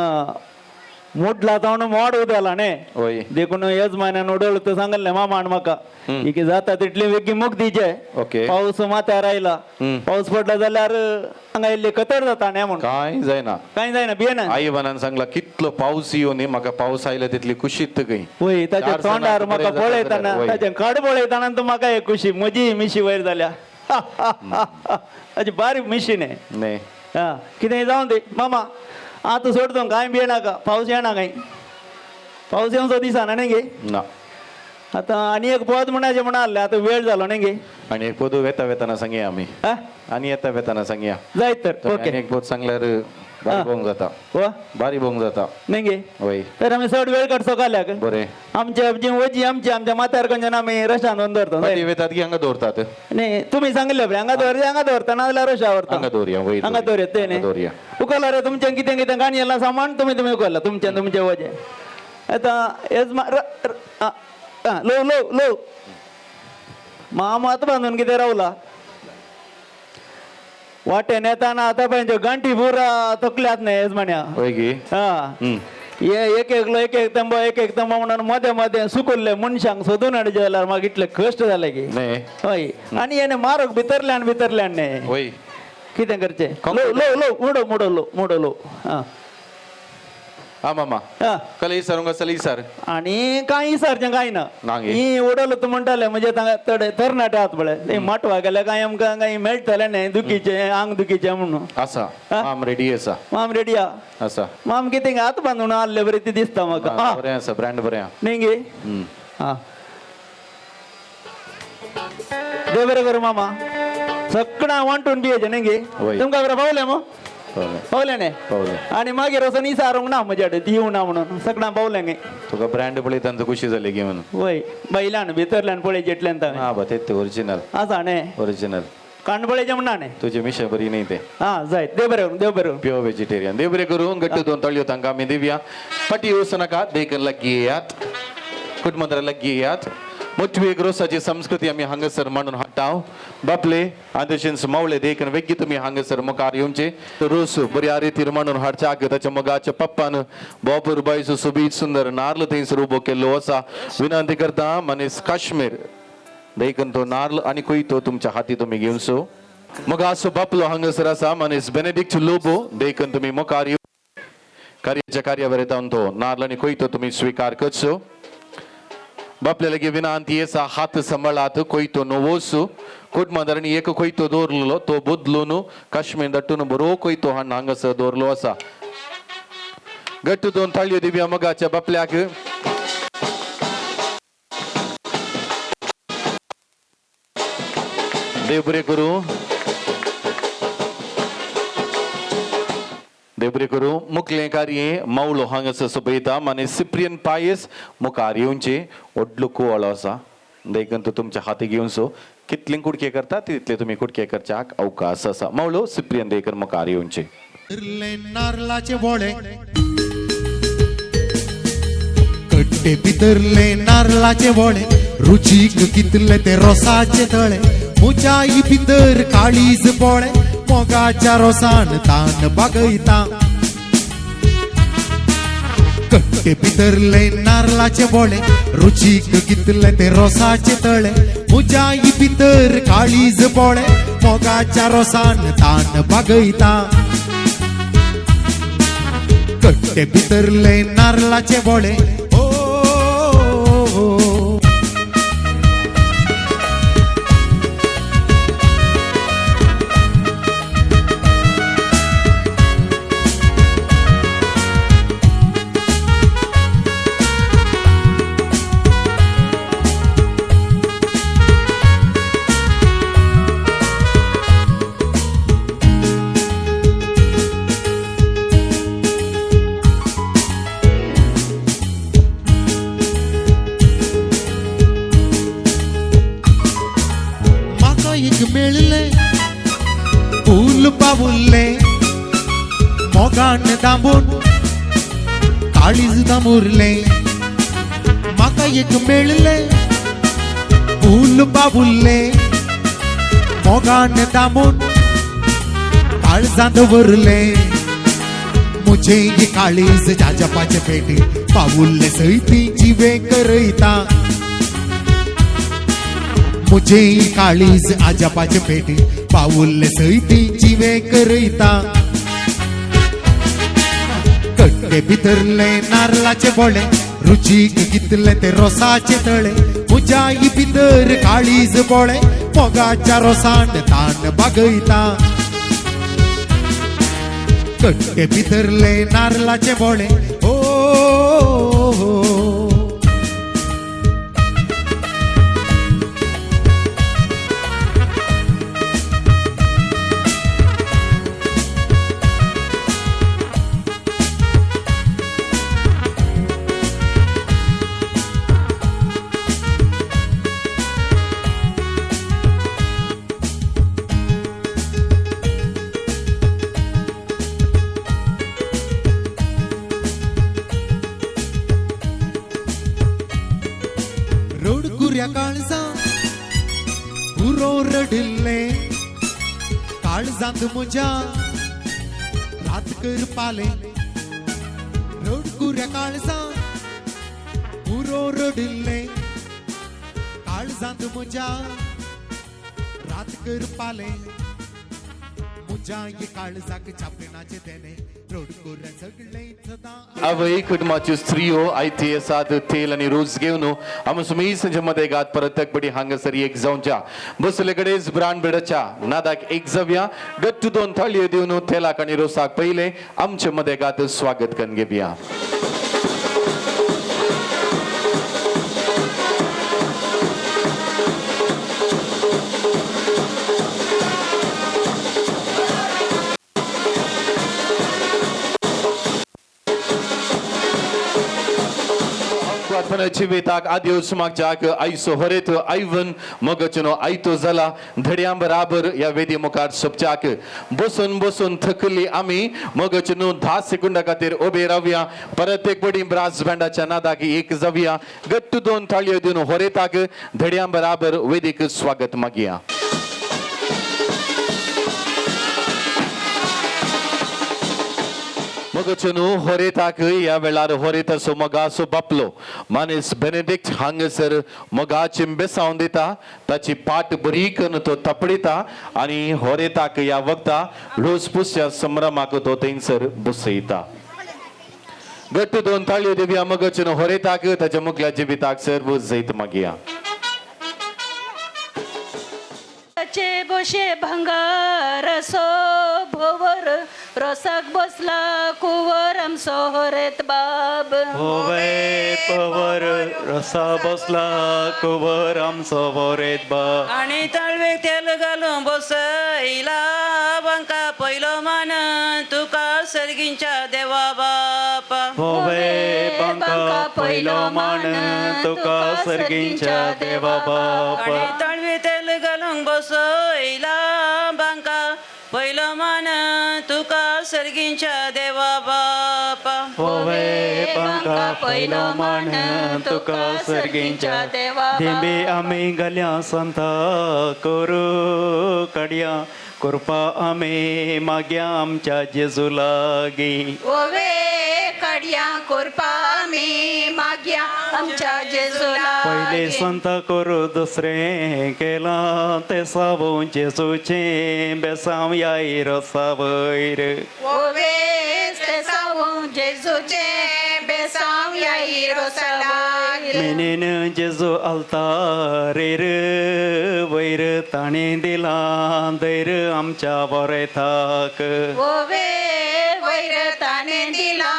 मोठला जावन मोड उदेला ने होय देखून यजमान्यान उडवलं तर सांगले मामान म्हाका की जाता तितली वेगी मोग दिजे ओके पाऊस माथ्यार आयला पाऊस पडला जाल्यार हांगा इल्ली कतर जाता न्ही म्हणून काय जायना कांय जायना भियेना आई बानान सांगला कितलो पाऊस येवन म्हाका पाऊस आयला तितली खुशीत गई होय ताच्या चार तोंडार सणां म्हाका बरें जाता पळयताना जाल्यार, ताच्या कड पळयताना तर म्हाका एक खुशी म्हजी मिशी वयर जाल्या ताची बारीक मिशीन आहे ने हा कितें जावन दे मामा आतां सोडतो कांय बी येनाका पावस येना कांय पावस येवचो दिसाना न्ही गे ना आतां आनी एक पद म्हणाचें म्हणा आहलें आतां वेळ जालो न्ही गे आणि एक पोदू वेताना सांगया आमी हा आणि वेताना सांगया जायत तर ओके ओके एक पोत सांगल्यार बारी भोंग जाता हो बारी भोंग जाता न्ही गे होय तर आमी चड वेळ काडचो काल्याक बरें आमच्या जी वजी आमच्या माथ्यार खंयच्यान आमी रशान दवरता पाटी वेतात की हांगा दवरतात न्ही तुमी सांगले पळय हांगा दवरता नाजाल्यार रशा व्हरता हांगा दवरया वयर हांगा दवरया ते न्ही दवरया उखला रे तुमचें कितें कितें गाणी येयलां सामान तुमी उखला तुमचें वजें आतां लो लो लो माम आतां बांदून कितें रावला वाटेन येताना आतां पळय गांठी पुरा तकल्यात न्ही यजमान्या होय गे हा हे एक एक तंबो म्हणून मदें मदें सुकल्ले मनशांक सोदून हाडचे जाल्यार म्हाका इतले कश्ट जाले की ने हय आनी हेणे मारक भितरल्यान न्ही होय कितें करचें लो लो लो मोडो लो हा हा मामा हा कल इसर सर इसर आणि कांय इसरचें कांय ना नागे. ही उडलो तूं म्हणटाले म्हणजे थोडे तरणाटे आहात पळय ते माटवा गेल्या कांय आमकां कांय मेळटलें न्ही दुखीचें आंग दुखीचें म्हणून आसा हा? आम रेडी आसा माम रेडी आहा आसा माम कितें हात बांदून आहले बरें ती दिसता म्हाका हा बरें आसा ब्रँड बरें आहा न्ही गे हा देव बरें करूं मामा सगळां वांटून दियेचें न्ही गे होय. तुमकां बरें पावलें मो पावलें पावलें न्ही पावलें आनी मागीर वचून इसारूंक ना म्हजे कडेन ती येवं ना म्हणून सगळां पावलें गे तुका ब्रँड पळयतना खुशी जाली गे म्हणून वय बैलान भितरल्यान पळय जेटल्यान ताणें हा बा ते ओरिजिनल आसा न्ही ओरिजिनल काणपळेचें म्हणना न्ही तुझी मिशा बरी नाही ते हा जाय देव बरें करूं देव बरें करूं प्युअर व्हेजिटेरियन देव बरें करून गट्ट दोन तळयो तांकां आमी दिवया पटी वचू नाका देखन लागीं येयात कुटुंबांतरा लागीं येयात मोठी एक रोसाची संस्कृती आमी हांगासर मांडून हाडटाव बापले आदर्शन्स मावळे देखन वेगळी तुमी हांगासर मुखार येवचे रोस बऱ्या रितीन मांडून हाडच्याक ताच्या मोगाच्या पप्पान बापूर बायचो सुबीत सुंदर नार्ल थंयसर उबो केल्लो आसा विनंती करता मनीस काश्मीर देखन तो नार्ल आनी खंय तो तुमच्या हाती तुमी घेवचो मग असो बापलो हांगसर आसा मनीस बेनेडिक्ट लोबो देखून तुम्ही मुखार येऊ कार्याच्या कार्यावर येतावन तो नारळ आणि कोयतो तुम्ही स्वीकार करचो बापल्याला विनंती असा हात सांभाळात कोयतो नवोसु कुटुंबादारांनी एक कोयतो दौरलो तो बुदलून काश्मीर दट्टून बरो कोयतो हण हांगसर दौरलो असा गट्टू दोन थाळयो दिव्या मगाच्या बापल्याक देव बरे करू देवरे करू मुखले कार्य मौलो हांगस सोपयता माने सिप्रियन पायस मुखार येवचे ओडलो कुवाळो आसा देखून तुमच्या हाती घेवन सो कितले कुडके करता तितले तुम्ही कुडके करच्याक अवकाश आसा मौलो सिप्रियन देकर मुखार येवचे नारळाचे बोळे कट्टे भितरले नारळाचे बोळे रुचीक कितले ते रोसाचे तळे मुजाई भितर काळीज बोळे मोगाच्या रोसान तान बागयता कट्टे भितरले नारळाचे बोळे रुचीक कितले ते रोसाचे तळे मुजाई भितर काळीज बोळे मोगाच्या रोसान तान बागयता कट्टे भितरले नारळाचे बोळे मिळले फूल पावुल्ले मोगान दांबून काळीज दामुरले म्हाका एक मेळले फूल पावुल्ले मोगान दांबून काळजांत भरले मुझे ये काळीज जाच्या पाचे पेटी पावुल्ले सैती जिवे करयता मुझे काळीज आजापाचे पेटी पाऊले सैती जिवे करयता कट्टे भितरले नारळाचे बोळे रुचीक कितले ते रोसाचे तळे मुजाई भितर काळीज बोळे मोगाच्या रोसान तान बागयता कट्टे भितरले नारळाचे बोळे काळजा पुरो रडले काळजांत मुजा रात कर पाले रडकुऱ्या काळजा पुरो रडले काळजांत मुजा रात कर पाले मुजा ये काळजाक चापणाचे देणे रडकुऱ्या सगळे अवय कुटुंबाची स्त्रियो आयते साध तेल आणि रोज घेऊन आमसुमी संजमध्ये गात परतक पडी हांगसरी एक जाऊनच्या बसलेकडेच ब्रांड बेडच्या नादाक एक जाव्या गट्टू दोन थाळी देऊन तेलाक आणि रोसाक पहिले आमच्या मध्ये गात स्वागत करून घेऊया वेताक आदिवस मागच्याक आयसो हरेत आयवन मगचनो आयतो जाला धड्यां बराबर या वेदी मुखार सोपच्याक बसून बसून थकली आम्ही मगचनो 10 सेकंदा खातीर उबे रावया परत एक बडी ब्रास बँडाच्या नादाक एक जावया गट्टू दोन थाळयो दिवन हरेताक धड्यां बराबर वेदीक स्वागत मागया मगचुनु होरेताक या वेळार होरेताचो मोगाचो बापलो मानेस बेनेडिक्ट हांगसर मोगा चिंबे सावन दिता ताची पाट बरी करून तो तपडिता आणि होरेताक या वक्ता रोज पुसच्या संभ्रमाक तो थंयसर बसयता. घट्ट दोन ताळयो दिवया मगचुनु होरेताक ताच्या मुखल्या जिबिताक सर्व जैत मागया. चे बोशे भंगार भोवर रसाक बसला कुवर आमचो होरेत बाब. होवे पवर रसा बसला कुवर आमचो होरेत बाब. आणि तळवेक तेल घालून बसयला बंका पयलो मान तुका सर्गींच्या देवा बापा. होवे बंका पयलो मान तुका सर्गींच्या देवा बाप. आणि तळवे तेल घालून बसयला बंका पयलो मान तुका सर्गींच्या देवा बापा. होवे बंका पयलो मान तुका सर्गींच्या देवा दिंबे आमी घाल्या संता करू कडया कृपा आमी माग्या आमच्या जेजू लागी. ओवे काढया कोरपा मी माग्या आमच्या जेजूला. पहिले संत करू दुसरे केला ते सावू जेजूचे बेसाव याईर सावयर. ओवे ते सावू जेजूचे बेसाव याई रोसाला. मेनेन जेजू अल्तारेर वैर ताणे दिला दैर आमच्या बरे थाक. ओवे वैर ताने दिला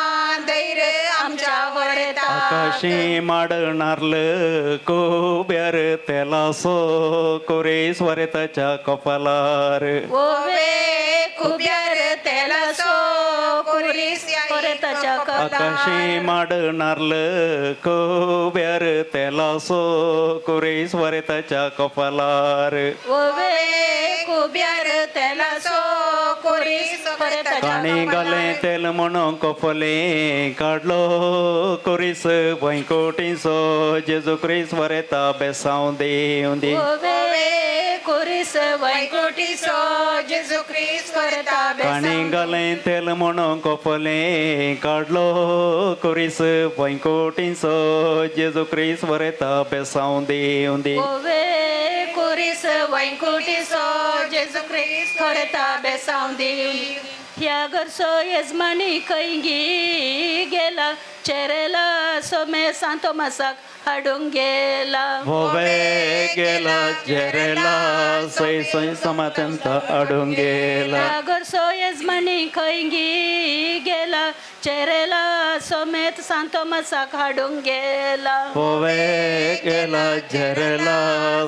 दैर आमच्या वरेता. आकाशी माडणारल कोब्यार तेला सो कोरे स्वरताच्या कपालार. ओवे कुब्यार तेला सो कुरीस वरेताच्या आकाशी माडणारल कोब्यार तेला सो कोरे स्वरताच्या कपालार. ओवे कुब्यार तेला सो कुरीस वरेताच्या काणी गाले तेल म्हणून कपले काढलो कोरीस वैकोटीसो जेजू क्रिस वरेता बेसाव देवंदी. ओवे कुरीस वैकुटीसो जेजू ख्रिस्त वरेता काणी बेसाव. गाले तेल म्हणून कपले काढलो कोरीस वैकोटीसो जेजू क्रिस वरेता बेसाव देवंदी. ओवे कुरीस वैकुटीसो जेजू ख्रिस्त वरेता बेसाव देवंदी. ह्या घरचो यजमानी खंयगी गेला चेरेला सोमे सांतो मासाक हाडूंक गेला. होवे गेला जेरेला सै सै समात्यंत अडून गेला. ह्या घरचो यजमानी खंयगी गेला चेरेला सोमेत सांतो मासाक हाडूंक गेला. होवे गेला जेरेला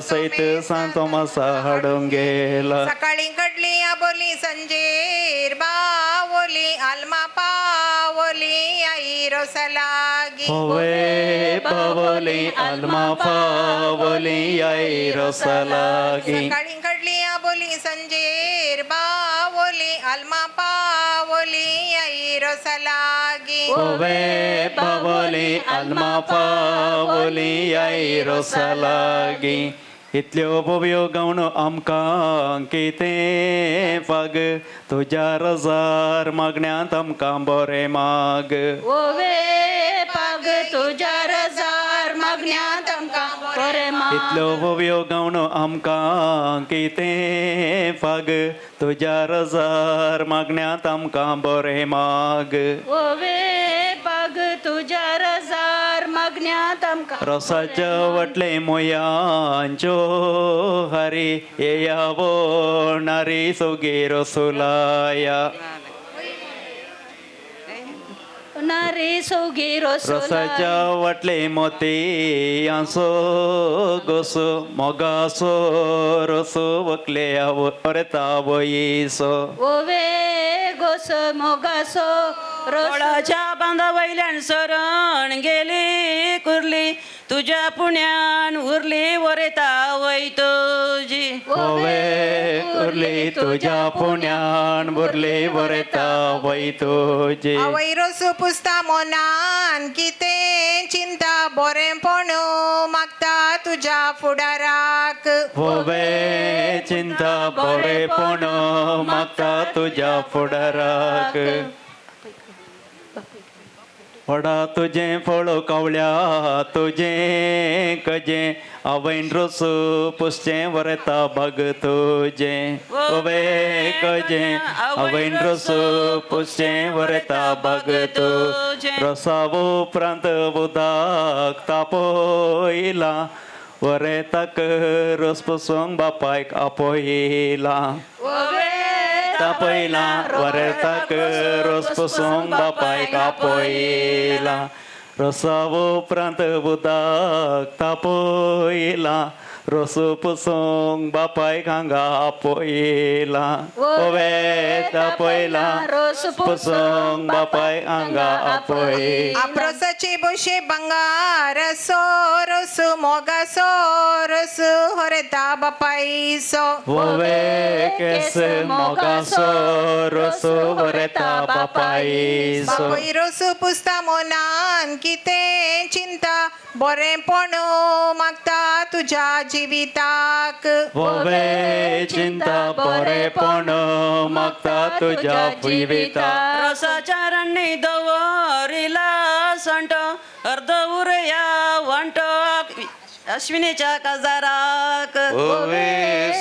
सैत सांतो मासा हाडून गेला. सकाळी कडली आबोली संजेर बावोली आलमा पावोली आई रोसलागी. होवे पावली आलमा पावली आई रसलागी. सकाळी कडली आबोली संजेर बावोली आलमा पावोली आई रोसलागी. होवे पावली आलमा पावली आई रसलागी. इतल्यो बोबयो गावन आमकां कितें पाग तुज्या रजार मागण्यांत आमकां बरें माग. ओवे पाग तुज्या रजार मागण्यांत आमकां बरें माग. इतल्यो बोबयो गावन आमकां कितें पाग तुज्या रजार मागण्यांत आमकां बरें माग. ओवे पाग तुज्या रजार मागण्यांत आमकां रसाच्या वटले मोयांच्यो हरी येयावो नारी सोगे रसोलाया. नारी सोगी रोसोला. रसाच्या वाटले मोती आसो गोसो मोगासो रसो वकले आवरता वयसो. ओवे गोस मोगासो रोळाच्या बांदा वयल्यान सरण गेली कुर्ली तुझ्या पुण्यान उरली वरेता वय तुझी. होवे उरली तुझ्या पुण्यान बुरली वरेता वय तुझी. आवय रोसू पुसता मोनान कितें चिंता बरेंपण मागता तुझ्या फुडाराक. होवे चिंता बरेपण मागता तुझ्या फुडाराक. फळा तुझे फळो कावळ्या तुझे कजे आवैन रोस पुसचे वरता बग तुझे ओवे कजे आवैन रोस पुसचे वरता बग तुझे रसावो प्रांत बुदाक तापोईला वरेताक रोस पुसूंक बापायक आपोईला तापयला वरेताक रोस पुसूंक बापायक आपोईला रसावो प्रांत बुदाक तापोईला रोस पुसूंक बापायक हांगा आपोईला ओवे तापयला रोस पुसूंक बापायक हांगा आपोईला आप्रोसाचे बोशे बंगार सोरस मोगा सोरस होरेता बापाईसो ओवे केस मोगासो रोस वरेता बापाईसो बापाई रोस पुसता मोनान किते चिंता बरेपण मागता तुझ्या जिविताक ओवे चिंता बरेपण मागता तुझ्या जिविताक रसाच्या रण्णी दवरिला संट अर्ध उरया वंट अश्विनीच्या काजाराक ओवे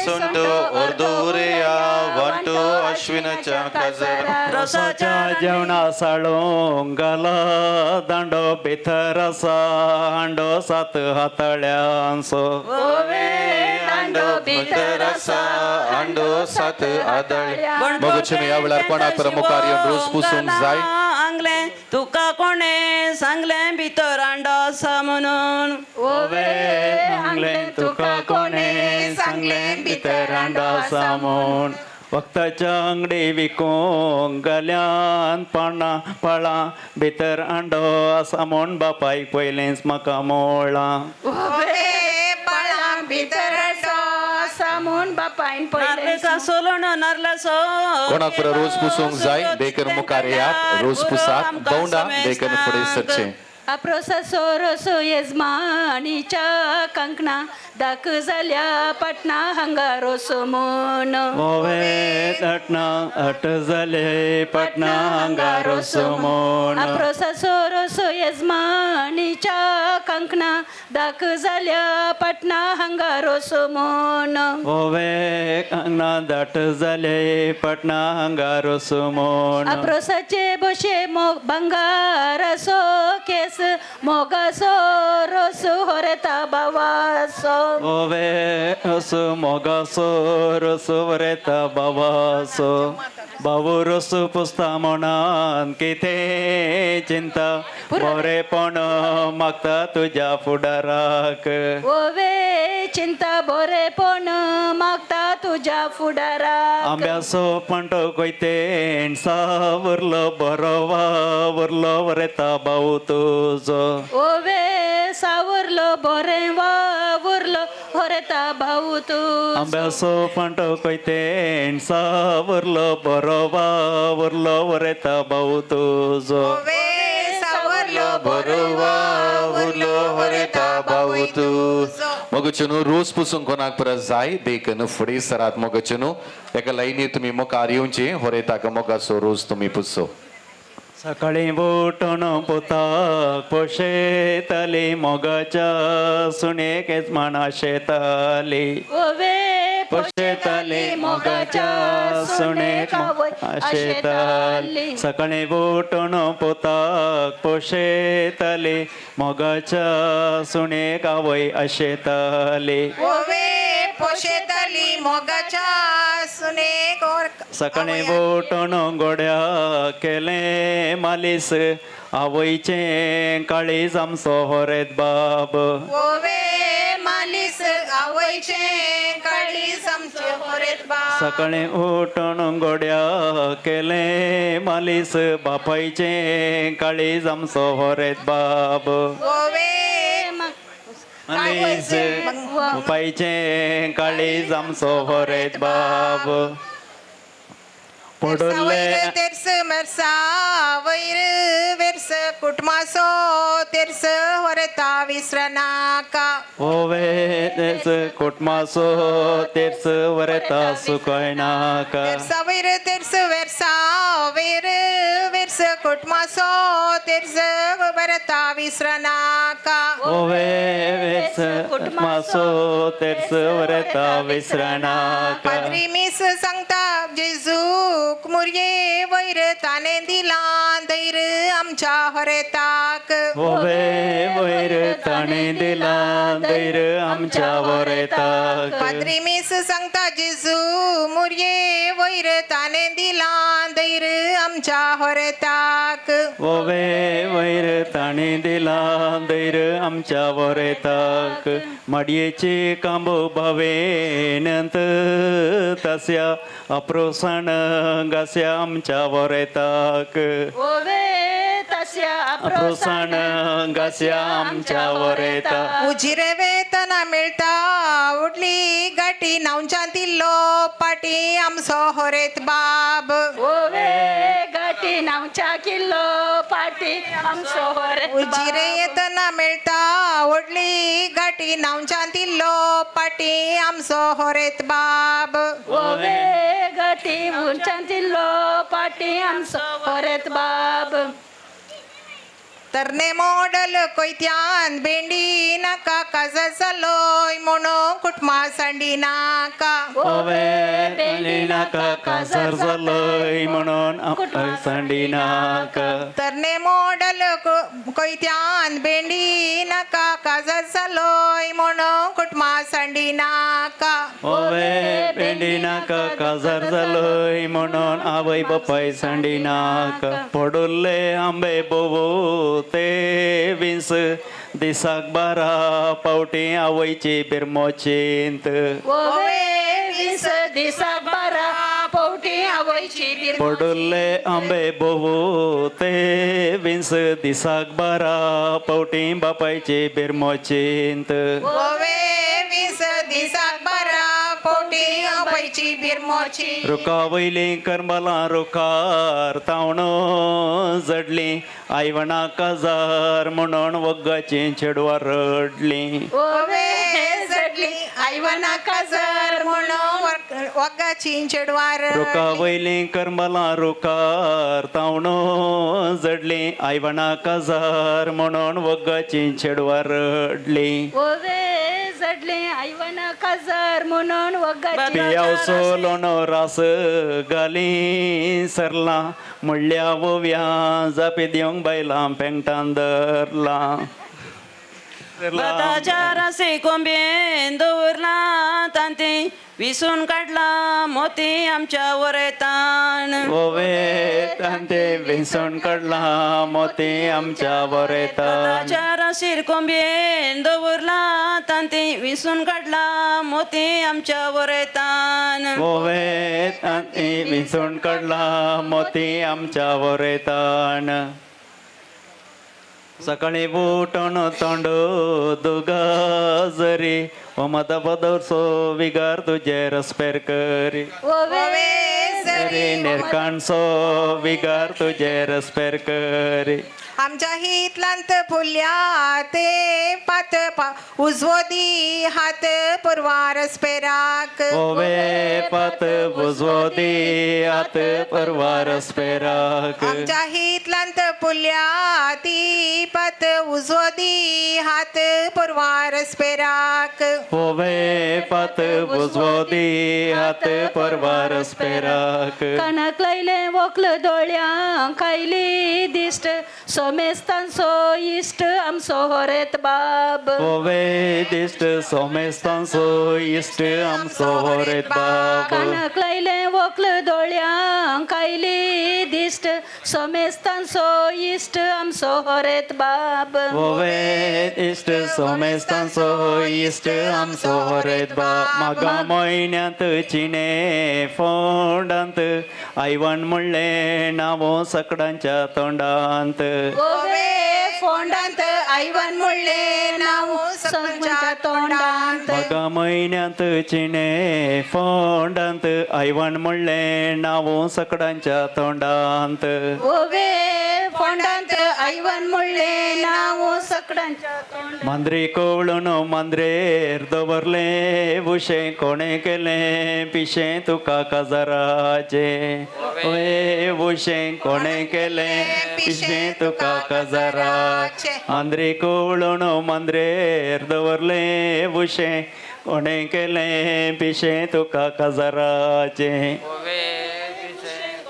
सुंट अर्दोरेया वांटो अश्विनाच्या काजर रसाच्या जेवणा साळोंक घाला दांडो भितर आसा हांडो सात हाताळ्यांचो अंडो भितर आसा अंडो सात आदळ मगचून या वेळार कोणाक प्रमुखार येवन रोस पुसूंक जाय आंगले तुका कोणे सांगले भितर अंडो आसा म्हणून ओवे सांगले तुका कोणे सांगले भितर अंडो आसा म्हूण वक्ताच्या अंगडी विकूंक गल्यान पाळा पाळा भितर अंडो आसा म्हूण बापायक पयलेंच म्हाका मोळ्ळां पाळा भितर सामून बापायन पडले का सोलण नारला सो कोणाक पुरो रोस पुसूंक जाय देखन मुखार येयात रोस पुसात दौंडा देखन फुडें सरचें अप्रोसा सोरोसो येजमानीच्या कंकणा दाक जाल्या पटना हांगा रोसो म्हूण ओवे तटना अट जाले पटना हांगा रोसो म्हूण अप्रोसा सोरोसो येजमानीच्या कंकणा दाक जाल्या पटना हांगा रोसो म्हूण ओवे कंगना दाट जाले पटना हांगा रोसो म्हूण अप्रोसाचे बोशे बंगारासो केस मोगासो रोसो होरेता बावासो ओवे असो मोगासो रोसो वरेता बाबासो बाबू रोसो पुसता म्हणान किते चिंता बरेपण मागता तुझ्या फुडाराक ओवे चिंता बरेपण मागता तुझ्या फुडाराक आंब्यासो पंटो कोयतेन सावरलो बरो वावरलो वरेता बाऊ तुजो ओवे सावरलो बरें वावरलो होरेता भाऊ तू आंब्यासो पंटो कोयतेन सावरलो बरो वावरलो वरेता बाऊ तुजो बरो वावरलो वरेता बाऊ तू मगचुनु रोस पुसूंक कोणाक परत जाय देखन फुडें सरात मगचुनु एका लायनीर तुमी मुखार येवचें होरेताक मोगाचो रोस तुमी पुसो सकाळी बोटून पोताक पोशेताली मोगाच्या सुणेक येजमाना शेताली ओवे पोशेताली मोगाच्या सुणेक शेताली सकाळी बोटून पोताक पोशेताली मोगाच्या सुणेक आवय आशेताली पोशेताली मोगाच्या सुनेक सकाळी बोटून गोड्या केले मालीस आवयचे काळीज आमचो होरेत बाब ओवे मालिस आवयचे काळी समचे होरेत बा सकाळी उठून गोड्या केले मालीस बापायचे काळीज आमचो होरेत बाब ओवे मालीस बापायचे काळीज आमचो होरेत बाब पडले तेर्स मेर्सा वैर वेर्स कुटमासो तेर्स होरेता विसरनाका ओवे तेर्स कुटमासो तेर्स वरेता सुकयनाका तेर्सा वैर तेर्स वेर्सा वैर वेर्स कुटुंबासो तेर्स बरता विसरनाका ओवे वेस मासो तेर्स वरता विसरनाका पाद्री मिस सांगता जेजू मुरये वैर ताने दिला दैर आमच्या हरेताक ओवे वैर ताणे दिला दैर आमच्या वरेताक पाद्री मिस सांगता जेजू मुरये वैर ताने दिला दैर आमच्या हरेताक ओवे वैर ताणे दिला दैर आमच्या वरेताक मडयेचे कांबो भावेनंत तस्या अप्रोसण गास्या आमच्या वरेताक ओवे तस्या अप्रोसण गास्या आमच्या वरेताक उजिरे वेतना मिळता उडली गाठी नावच्या दिल्लो पाटी आमचो हरेत बाब ओवे गाठी नावच्या किल्लो पाटी आमचो हरेत उजिरे येतना मिळता उडली गाठी नावच्या दिल्लो पाटी आमचो हरेत बाब ओवे गाठी उंचांतिल्लो पाटी आमचो हरेत बाब तरणे मॉडल कोयत्यान भेंडी नाका काजा जालोय म्हणून कुटुंबा सांडी नाका ओवे बेली नाका कासर जालोय म्हणून सांडी नाका तरणे मॉडल कोयत्यान भेंडी नाका काजा जालोय म्हणून कुटुंबा सांडी नाका ओवे पेंडी नाका काजार जालोय म्हणून आवय बापाय सांडी नाका पडुल्ले आंबे बोवो ते विंस दिसाक बारा पावटी आवयची बिरमोचेंत ओवे वीस दिसाक बारा पवटी आवयची पडुल्ले आंबे बोवो ते विंस दिसाक बारा पावटी बापायची बिरमोचेंत ओवे वीस दिसाक बारा पोटी पैची बिरमोची रुका वयली करमला रुकार तावणो जडली आयवणा काजार म्हणून वग्गाची चेडवां रडली ओवे जडली आयवना काजर म्हणून वगाची चेडवार रुका वयली करमला रुकार तावणो जडली आयवणा काजार म्हणून वग्गाची चेडवां रडली ओवे जडले आयवना काजार म्हणून वगाची पियावसो लोणो रास घाली सरला म्हणल्या वोव्या जापी दिवंक बायलां पेंगटान धरला भाताच्या रासे कोंबेन दवरला तांती विसून काढला मोती आमच्या वरेतान ओवे तांते विसण काढला मोती आमच्या वरेतान भाताच्या राशीर कोंबेन दवरला तांती विसून काढला मोती आमच्या वरेतान ओवे तांते विसण काढला मोती आमच्या वरेतान सकाळी बुटण तोंड दुगा जरी ओमदा बदरसो विगार तुझे रस्पेर करी ओवे जरी निर्काणसो विगार तुझे रस्पेर करी आमच्या हितलांत फुल्या ते पात उजवो दी हात पुरवार स्पेराक ओवे पात बुजवो दी हात परवार स्पेराक आमच्या हितलांत फुल्या ती पात उजवो दी हात पुरवार स्पेराक ओवे पात बुजवो दी हात परवार स्पेराक कानाक लायले वोकल दोळ्यांक खायली दिश्ट सोमेस्तांचो इश्ट आमचो हरेत बाब ओवे दिश्ट सोमेस्तांचो इश्ट आमचो हरेत बाब कानाक लायले वोकल दोळ्यांक खायली दिश्ट सोमेस्तांचो इश्ट आमचो हरेत बाब ओवे इश्ट सोमेस्तांचो इश्ट आमचो हरेत बाब मागा म्हयन्यांत चिणे फोंडांत आयवण म्हणलें नांव सकडांच्या तोंडांत ओवे फोंडांत आयवन म्हणले नाव सगळ्यांच्या तोंडांत मगा महिन्यांत चिणे फोंडांत आयवण म्हणले नाव सकडांच्या तोंडांत ओवे फोंडांत आयवन म्हणले नाव सगळ्यांच्या तोंडांत मांद्रे कवळून मांद्रेर दवरले उशे कोणे केले पिशे तुका काजाराचे ओए उशे कोणे केले पिशे तुका काजाराचे मांद्रे कवळून मांद्रेर दवरले उशे कोणे केले पिशे तुका काजाराचे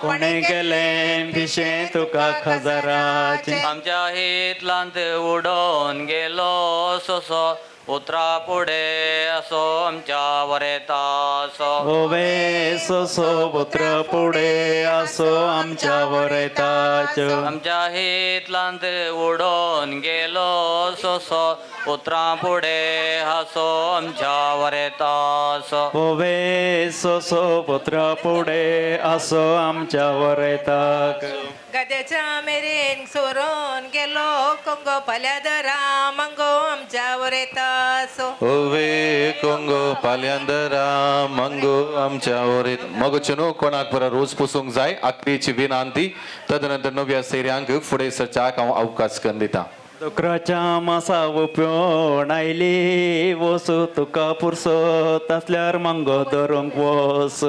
कोणे केले पिशे तुका खजाराचे आमच्या हितलांत उडोवन गेलो सोसो उतरा पुढे असो आमच्या वरेता असो ओवे सोसो पुत्र पुढे असो आमच्या वरेताच्यो आमच्या हितलांत उडोवन गेलो सोसो उतरा पुढे असो आमच्या वरेता असो ओवे सोसो पुत्र पुढे असो आमच्या वरेताक गद्याच्या मेरेन सोरोन गेलो कंगो फाल्यादरा मंगो आमच्या वर येतासो ओवे कोंगो पाल्यांदरा मंगो आमच्या वरेत मगचनो कोणाक बरा रोज पुसूंक जाय आखरीची विनांती तदनंतर नव्या सैर्यांक फुडें सरच्याक हांव अवकाश करून दिता दुकराच्या मासा उपयोण आयली वसू तुका पुरसो तसल्यार मंगो धरूंक वस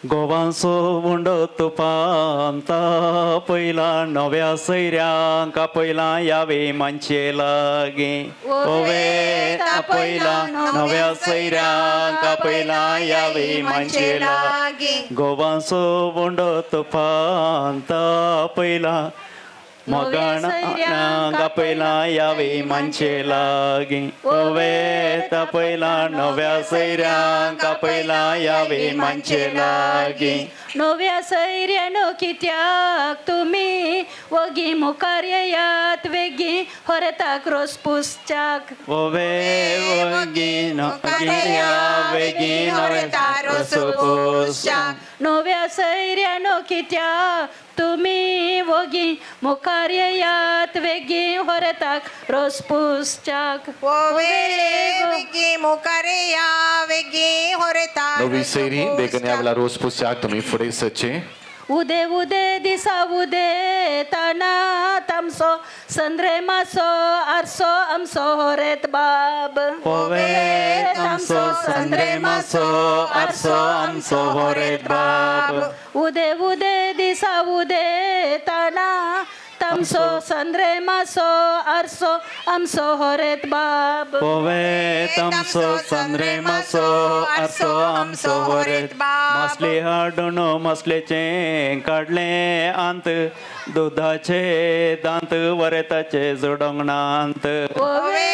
गोवांचो उंडो तुपांता पयला नव्या सैऱ्यांक पयला यावे मानचे लागी ओवे पयला नव्या सैऱ्यांक पयला यावे मानचे लागी गोवांचो उंडो तुपांता पयला मगणांक पयला यावे मानचे लागी ओवे पयला नव्या सैऱ्यांक पयला यावे मानचे लागी नव्या सैर्यानो कित्याक तुमी वगी मुखार येयात वेगी होरेताक रोस पुसच्याक ओवे वगी वेगी नव्या सैर्यानो कित्याक तुमी वगी मुखार येयात वेगी होरेताक रोस पुसच्याक वेगी मुखारे या वेगी होरेता नवी सैरी देखने आपला रोज पुस्तक तुम्ही फुडें सरचे उदे उदे दिसा उदे ताना तामसो संद्रे मासो आरसो आमसो होरेत बाब ओवे तामसो संद्रे मासो आरसो आमचो होरेत बाब उदे उदे दिसा उदे ताना तामसो संद्रे मासो आरसो आमसो होरेत बाब ओवे तामसो संद्रे मासो आरसो आमचो होरेत मसली हाडून मसलेचे काडले अंत दुधाचे दांत वरेताचे जोडोंगणांत ओवे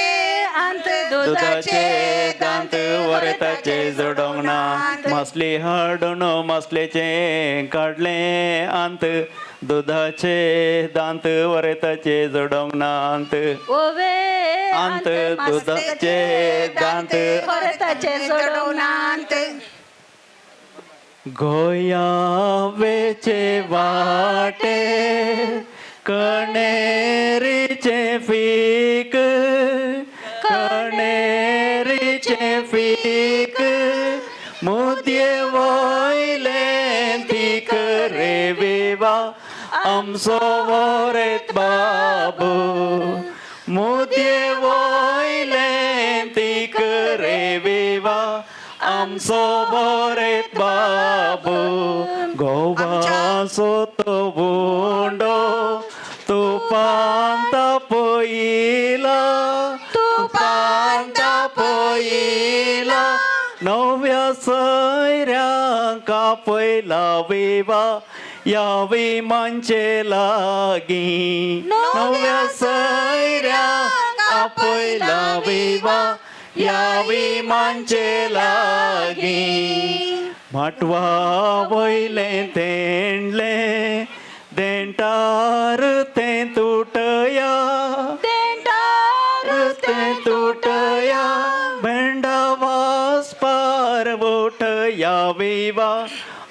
अंत दुधाचे दांत वरेताचे जोडोंगणांत मसली हाडून मसलेचे काडले अंत दुधाचे दांत वरेताचे जोडोंगणांत ओवे अंत दुधाचे दांत होरेताचे जोडोंगणांत गोया वेचे वाटे कणेरीचे फीक कणेरीचे फीक मुद्ये वयले तीक रे विवा आमचो वरेत बाबू मुद्ये वयले तीक रे विवा आमचो बरेत बाबू गोवाचो तो बुंडो तुपांत पयला तुपांत पयला नव्या सैऱ्यांक पयला विवा यावी मानचे लागी नव्या सैऱ्यांक पयला विवा यावी मानचे लागी माटवा वयले तेंडले देंटार ते तुटया देंटार ते तुटया भेंडा वास पार बोटया विवा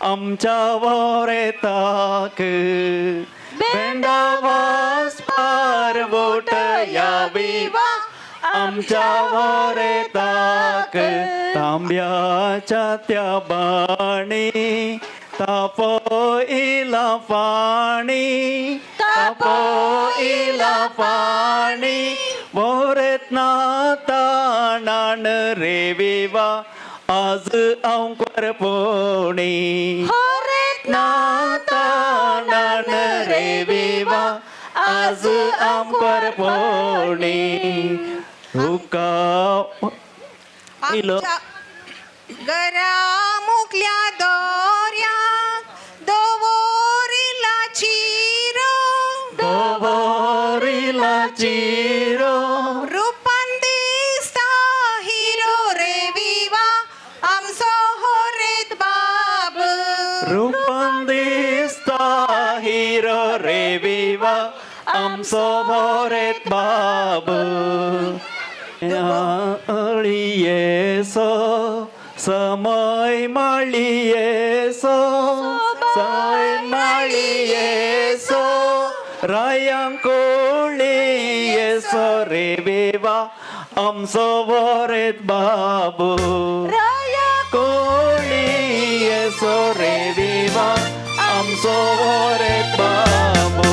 आमच्या वरेताक बेंडावास पारवोट यावी वा आमच्या वरेताक तांब्याच्या त्या बाणी तापोईला पाणी तापोईला पाणी वरेत ना ताणान रेविवा आज अंकर पोणी ना ताणान रेविवा आज अंकर पोणी हुका इलो गरा मुकल्या दोऱ्याक दवोरिला चिरो दवोरिला चिरो रूपान दिसता हिरो रेविवा आमचो होरेत बाब रूपान दिसता हिरो रेविवा आमचो होरेत बाब अळियेसो समय माळियेसो समय माळियेसो रायांकोळियेसो रेविवा आमचो वरेत बाबू कोळियेसो रेविवा आमचो वरेत बाबू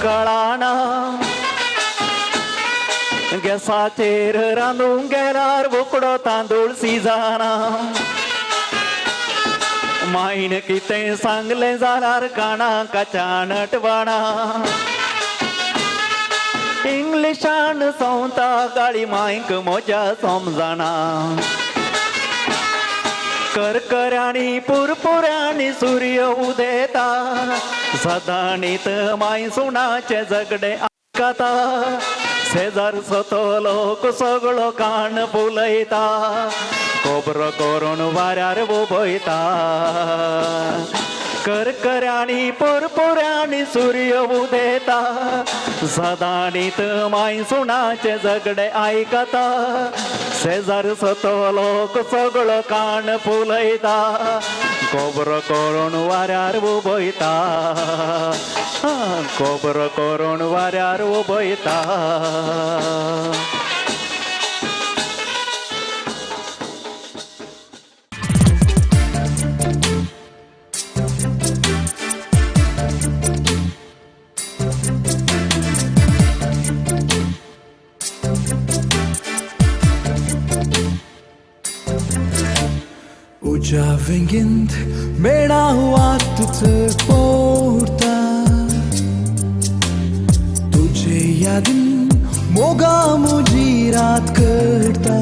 कळाना गॅसाचेर रांदूंक गेल्यार उकडो तांदूळ सिजाना माईन कितें सांगलें जाल्यार काना काच्या नटवणा इंग्लिशान सवता गाळी मायक म्हज्या समजना करकऱ्यांनी पुरपुऱ्यांनी सूर्य उदेता सदाणीत माय सुणाचे झगडे आयकता शेजार सतो लोक सगळो कान फुलयता खोबरो करून वाऱ्यार उबयता करकऱ्यांनी पुरपुऱ्यांनी सूर्य उदेता सदाणीत माय सुणाचे झगडे आयकता शेजार सतो लोक सगळो कान फुलयता खोबरो करून वाऱ्यार उबयता खोबरो करून वाऱ्यार उबयता Uja venghind mena atât porta तुझे यादीन मोगा मुजिरात करता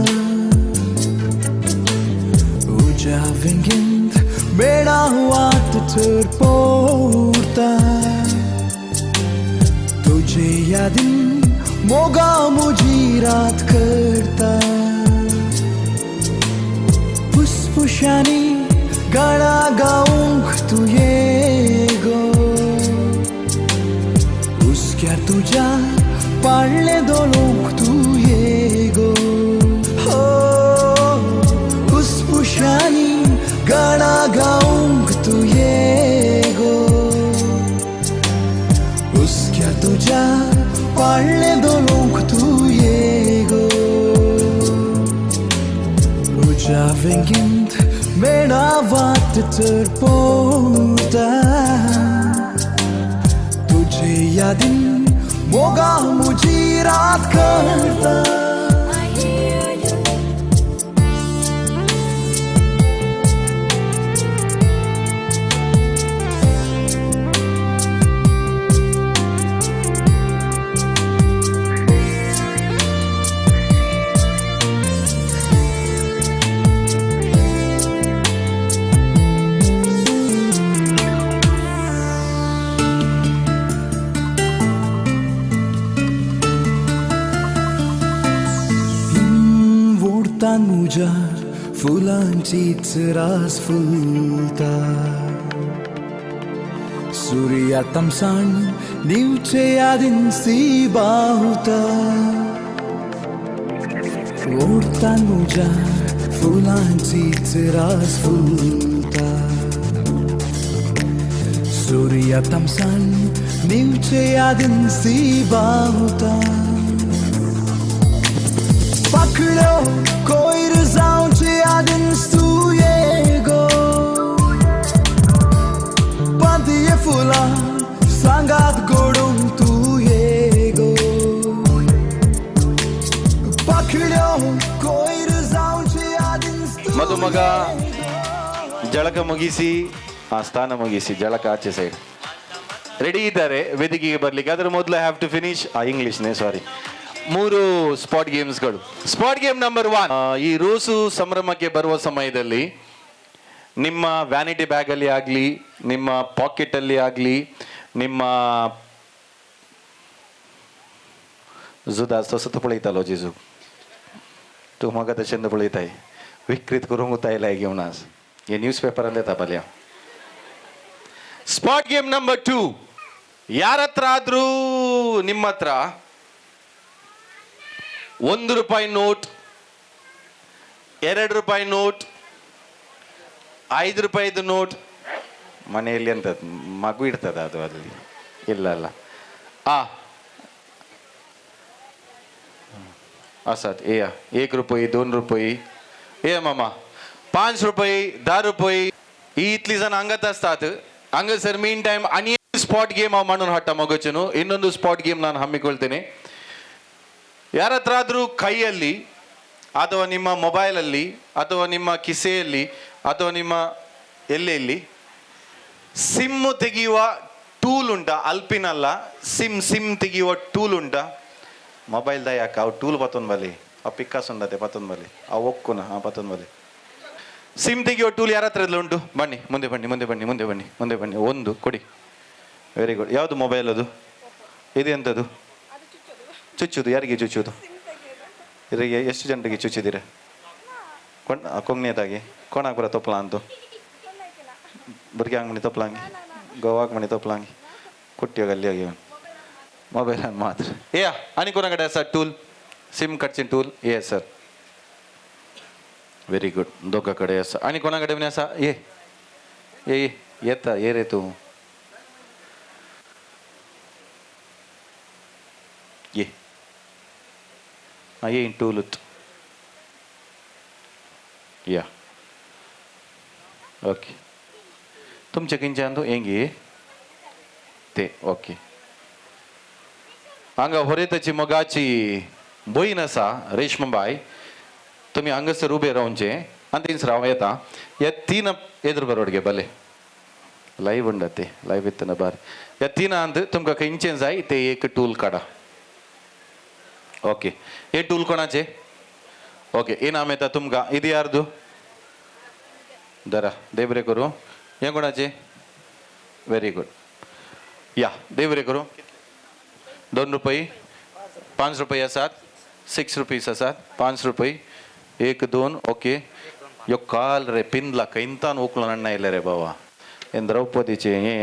उजा venghind mena atât porta यादीन मोगा मुजी रात करता फुसफुसानी गाणा गाऊंक तू ये गो हुस्क्यार तुझ्या पाळणे दोलोंक तू ये गो हो फुसफुसानी गाणा गाऊंक तू ये गो हुस्क्यार तुझ्या पाळणे दोलोंक तू ये गो तुझ्या वेंगींत मेणा वाट तर पोवता तुझे यादीन मोगा मुजी रात करता मुजार फुलांचीच रास फुलता सूर्या तमसाण नीवचे यादीन सी बाहुता ओढता मुजार फुलांचीच रास फुलता सूर्या तमसाण नीवचे यादीन सी बाहुता पकडो कोयर जावचे यादीन तू ये गो पांतये फुलां सांगात गोडूंक तू ये गो पकडो कोयर जावचे यादीन ಮದುಮಗ ಜಳಕ ಮುಗಿಸಿ ಆ ಸ್ಥಾನ ಮುಗಿಸಿ ಜಳಕ ಆಚೆ ಸೈಡ್ ರೆಡಿ ಇದ್ದಾರೆ ವೇದಿಕೆಗೆ ಬರ್ಲಿಕ್ಕೆ. ಅದರ ಮೊದಲು ಹ್ಯಾವ್ ಟು ಫಿನಿಶ್ ಇಂಗ್ಲಿಷ್ನೇ ಸಾರಿ 3 ಸ್ಪಾಟ್ ಗೇಮ್ಸ್ಗಳು. ಸ್ಪಾಟ್ ಗೇಮ್ ನಂಬರ್ 1, ಈ ರೋಸು ಸಂಭ್ರಮಕ್ಕೆ ಬರುವ ಸಮಯದಲ್ಲಿ ನಿಮ್ಮ ವ್ಯಾನಿಟಿ ಬ್ಯಾಗಲ್ಲಿ ಆಗಲಿ, ನಿಮ್ಮ ಪಾಕೆಟಲ್ಲಿ ಆಗಲಿ, ನಿಮ್ಮ जुदा तसं पळयतालो जेजू तू म्हाका तशें पळयताय विकृत करूंक उतायलाय घेवन आज हे न्यूज पेपरान येता पल्या. ಸ್ಪಾಟ್ ಗೇಮ್ ನಂಬರ್ 2, ಯಾರ ಹತ್ರ ಆದ್ರೂ ನಿಮ್ಮ ಹತ್ರ ₹1 ನೋಟ್, ₹2 ನೋಟ್, ₹5 ನೋಟ್ ಮನೆಯಲ್ಲಿ ಅಂತ ಮಗು ಇಡ್ತದ ಅದು ಅಲ್ಲಿ ಇಲ್ಲ ಅಲ್ಲ असत ए ₹1, ₹2 ए मामा ₹5, ₹10 ही इतली जण अंगत असतात. ಹಂಗ ಸರ್ ಮೀನ್ ಟೈಮ್ ಅನಿ ಸ್ಪಾಟ್ ಗೇಮ್ ಅವ್ ಮಾಡೋಣ ಹಟ್ಟ ಮಗಚನು. ಇನ್ನೊಂದು ಸ್ಪಾಟ್ ಗೇಮ್ ನಾನು ಹಮ್ಮಿಕೊಳ್ತೇನೆ. ಯಾರ ಹತ್ರ ಆದ್ರೂ ಕೈಯಲ್ಲಿ ಅಥವಾ ನಿಮ್ಮ ಮೊಬೈಲಲ್ಲಿ ಅಥವಾ ನಿಮ್ಮ ಕಿಸೆಯಲ್ಲಿ ಅಥವಾ ನಿಮ್ಮ ಎಲ್ಲೆಲ್ಲಿ ಸಿಮ್ ತೆಗೆಯುವ ಟೂಲ್ ಉಂಟಾ? ಅಲ್ಪಿನಲ್ಲ, ಸಿಮ್ ತೆಗೆಯುವ ಟೂಲ್ ಉಂಟಾ? ಮೊಬೈಲ್ದ ಯಾಕೆ ಅವು ಟೂಲ್ ಪತ್ತೊಂದು ಬಲಿ ಆ ಪಿಕ್ಕಾಸ್ ಉಂಡತೆ ಪತ್ತೊಂದು ಬಲಿ ಆ ಒಕ್ಕುನ ಆ ಪತ್ತೊಂದು ಬಲಿ ಸಿಮ್ ತೆಗೆಯುವ ಟೂಲ್ ಯಾರ ಹತ್ರ ಎಲ್ಲ ಉಂಟು? ಬನ್ನಿ ಮುಂದೆ ಬನ್ನಿ ಒಂದು ಕೊಡಿ. Very good. ಯಾವುದು ಮೊಬೈಲ್ ಅದು? ಇದು ಎಂಥದ್ದು? ಚುಚ್ಚುದು. ಯಾರಿಗೆ ಚುಚ್ಚುದು? ಇದರಿಗೆ ಎಷ್ಟು ಜನರಿಗೆ ಚುಚ್ಚಿದ್ದೀರ? ಕೊಂಗ್ನೇದಾಗಿ ಕೊಣಾಕ್ ಬರ ತೊಪ್ಪಲ ಅಂತು ಬುರ್ಗಿ ಅಂಗಡಿ ತೊಪ್ಪಲಾಂಗಿ ಗೋವಾಕ್ ಮಣಿ ತೊಪ್ಪಲಾಂಗಿ ಕುಟ್ಟಿಯೋಗ ಅಲ್ಲಿ ಆಗಿ ಮೊಬೈಲ್ అని ಮಾತ್ರ ಏ అని ಕೊನಗಡೆ ಸರ್ ಟೂಲ್ ಸಿಮ್ ಕಟ್ಸಿನ ಟೂಲ್ ಏ ಸರ್ व्हेरी गुड. दोघाकडे असं आणि कोणाकडे पण असा ये ये येता ये रे तू ये ये टूलुत या ओके तुमच्या किंचांदो हेंगे ते ओके हांगा होरेताची मोगाची बोईन आसा रेशमाबाई तुम्ही हांगसर उबे रावचे आनी थिंगसर हांव येता. हे 3 एदर बरोडगे भले लायव्ह उंडा ते लायव्ह इतना बार ह्या 3 तुमकां खंयचें जाय ते एक टूल काडा. ओके हे टूल कोणाचे? ओके इनाम येता तुमकां. इदी यारदू? दरा देव बरें करूं. हे कोणाचे? Very good. या देव बरें करूं. ₹2 ₹5 आसात 6 रुपीस आसात 5 रुपये 1 2 ओके यो काल रे पिंदला कैंतान उकळून अण्णा येयले रे बाबा हे द्रौपदीचे हे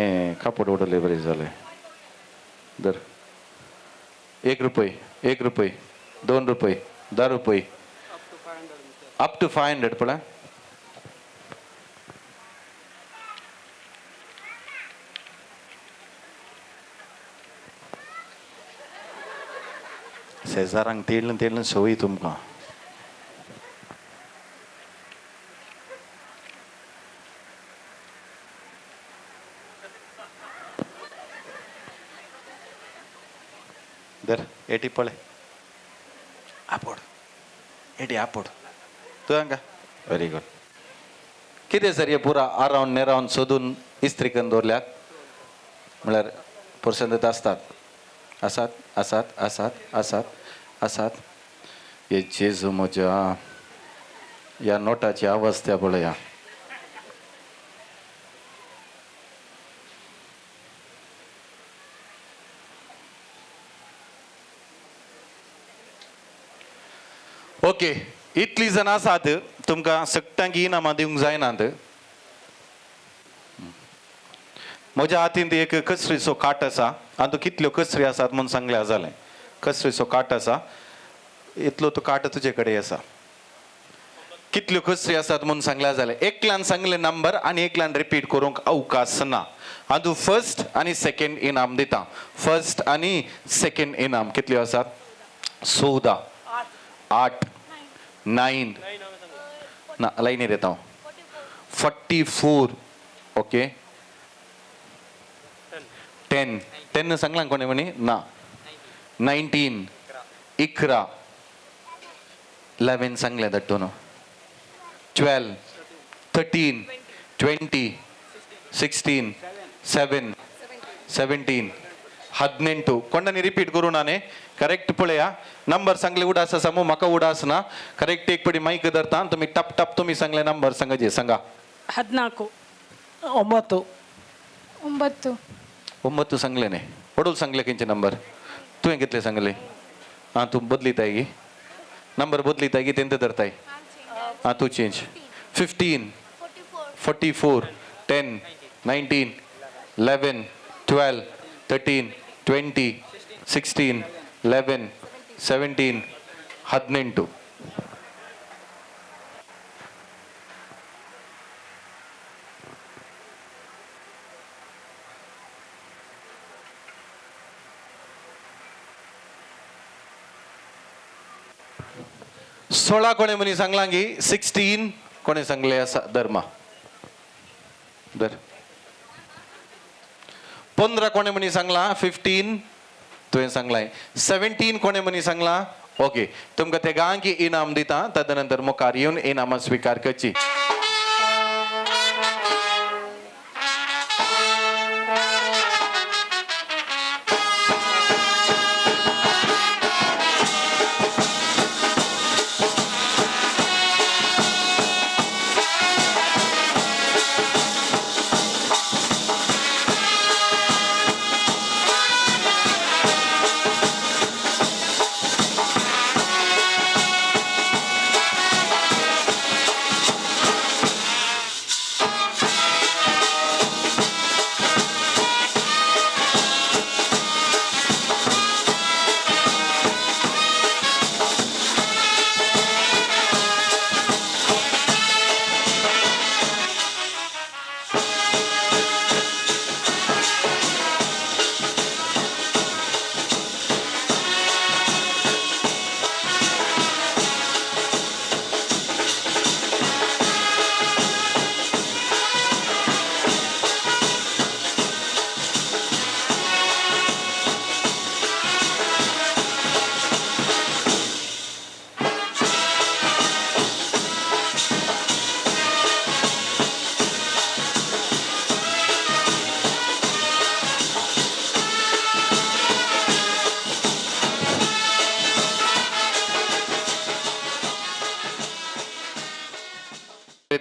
कापड उडले बरे झाले दर ₹1 ₹1 ₹2 ₹10 अप टू 500 पळा शेजारांक तेडलं सवय तुमकां दर एटी पळे आपोड एटी आपोड तू हांगा व्हेरी गुड कितें सर हे पुरा अरावंड नेरावंड सोदून इस्त्री करून दवरल्यात म्हळ्यार पर्संत आसतात आसात आसात आसात आसात आसात हे जेजू म्हज्या ह्या नोटाची अवस्था पळया ओके इतली जण आसात तुमकां सगळ्यांक इनामां दिवंक जायनात म्हज्या हातींत एक कसरीचो काट आसा आनी तो कितल्यो कसरी आसात म्हूण सांगल्यार जालें कसरीचो काट आसा इतलो तो काट तुजे कडेन आसा कितल्यो कसरी आसात म्हूण सांगल्यार जालें एकल्यान सांगले नंबर आनी एकल्यान रिपीट करूंक अवकाश ना आनी तूं फर्स्ट आनी सेकंड इनाम दिता फर्स्ट आनी सेकंड इनाम कितल्यो आसात 14 8 9 ना लायनीर येता 44 ओके 10 सांगला कोणी म्हणी ना 19 11 11 सांगले दट्टून 12 13 20 16 7 17 18 कोणानी रिपीट करू नाने करेक्ट पळया नंबर सांगले उडास समू म्हाका उडास ना करेक्ट एक पडी माईक धरता तुम्ही टप टप तुम्ही सांगले नंबर सांगाजे सांगा 14 9 9 9 सांगले ने पडूल सांगले खंयचे नंबर तुवें कितले सांगले हां तू बदलिताय गी नंबर बदलिताय गी तेंत धरताय हां तू चेंज 15 44 10 19 11 12 13 20 16 11 17 18 16 कोणे म्हणी सांगला गी 16 कोणे सांगले असा धर्मा दर 15 कोणे म्हणी सांगला 15 तुवें सांगलाय 17 कोणे म्हणी सांगला ओके तुमकां ते गांकी इनाम दिता तदनंतर मुखार येवन इनामां स्वीकार करची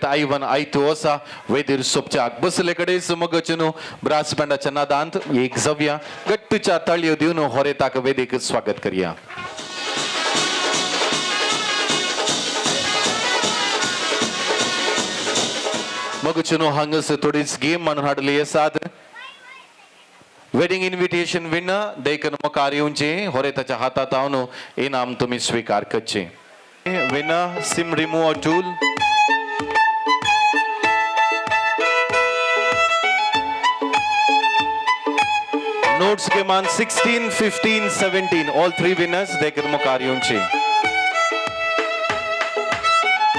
I1 I2 असा वेदीर सोपच्याक बसले कडेच मगचनो ब्रास बँडाच्या नादांत एक जव्या गट्टूच्या ताळयो दिवन होरेताक वेदेक स्वागत करूया. मगचनो हांगस थोडीच गेम म्हणून हाडली आसात. वेडिंग इन्व्हिटेशन विनर देखन मुखार येवचे होरे ताच्या हातात हावन इनाम तुम्ही स्वीकार करचे. Winner sim remover tool. Notes गेमान 16, 15, 17 ऑल 3 विनर्स देखन मुखार येवचे.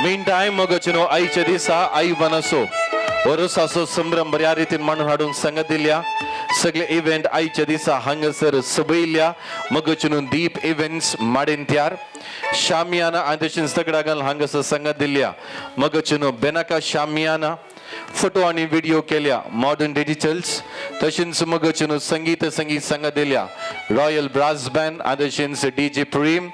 मीन टाइम मगचनो आईच्या दिसा आई बनसो वरसासो संभ्रम बऱ्या रीतीन म्हणून हाडून सांगत दिल्या. सगळे इव्हेंट आईच्या दिसा हांगसर सबयल्या. मगचनो दीप इव्हेंट्स माडेन त्यार शामियाना आदर्शन तगडागल हांगसर सांगत दिल्या. मगचनो बेनाका शामियाना फोटो आणि व्हिडिओ केल्या. मॉडर्न डिजिटल्स तशेंच मगचनो संगीत सांगत दिल्या. रॉयल ब्रास बँड आदर्शन्स डीजे प्रेम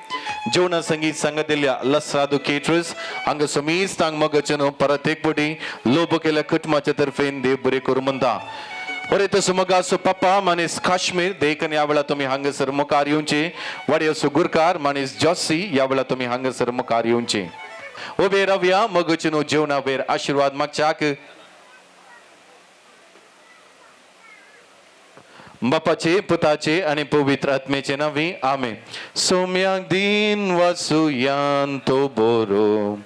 जेवणा संगीत सांगत दिल्या. लसरादू केटरर्स हांगा समीस तांग मगचनो परत एक पटी लोब केल्या कुटुंबाच्या तर्फेन देव बरे करू म्हणता. बरे तसो मगासो पप्पा मानेस काश्मीर देखन या वेळा तुम्ही हांगसर मुखार येवचे. वाड्यासो गुरकार मानेस जॉसी या वेळा तुम्ही हांगसर मुखार येवचे. उबे रावया मगचनो जेवणा वेर आशीर्वाद मागच्याक. बापाचे पुताचे आणि पवित्र आत्मेचे नावे आमेन. सौम्याक दिन वासुयान तो बोरो.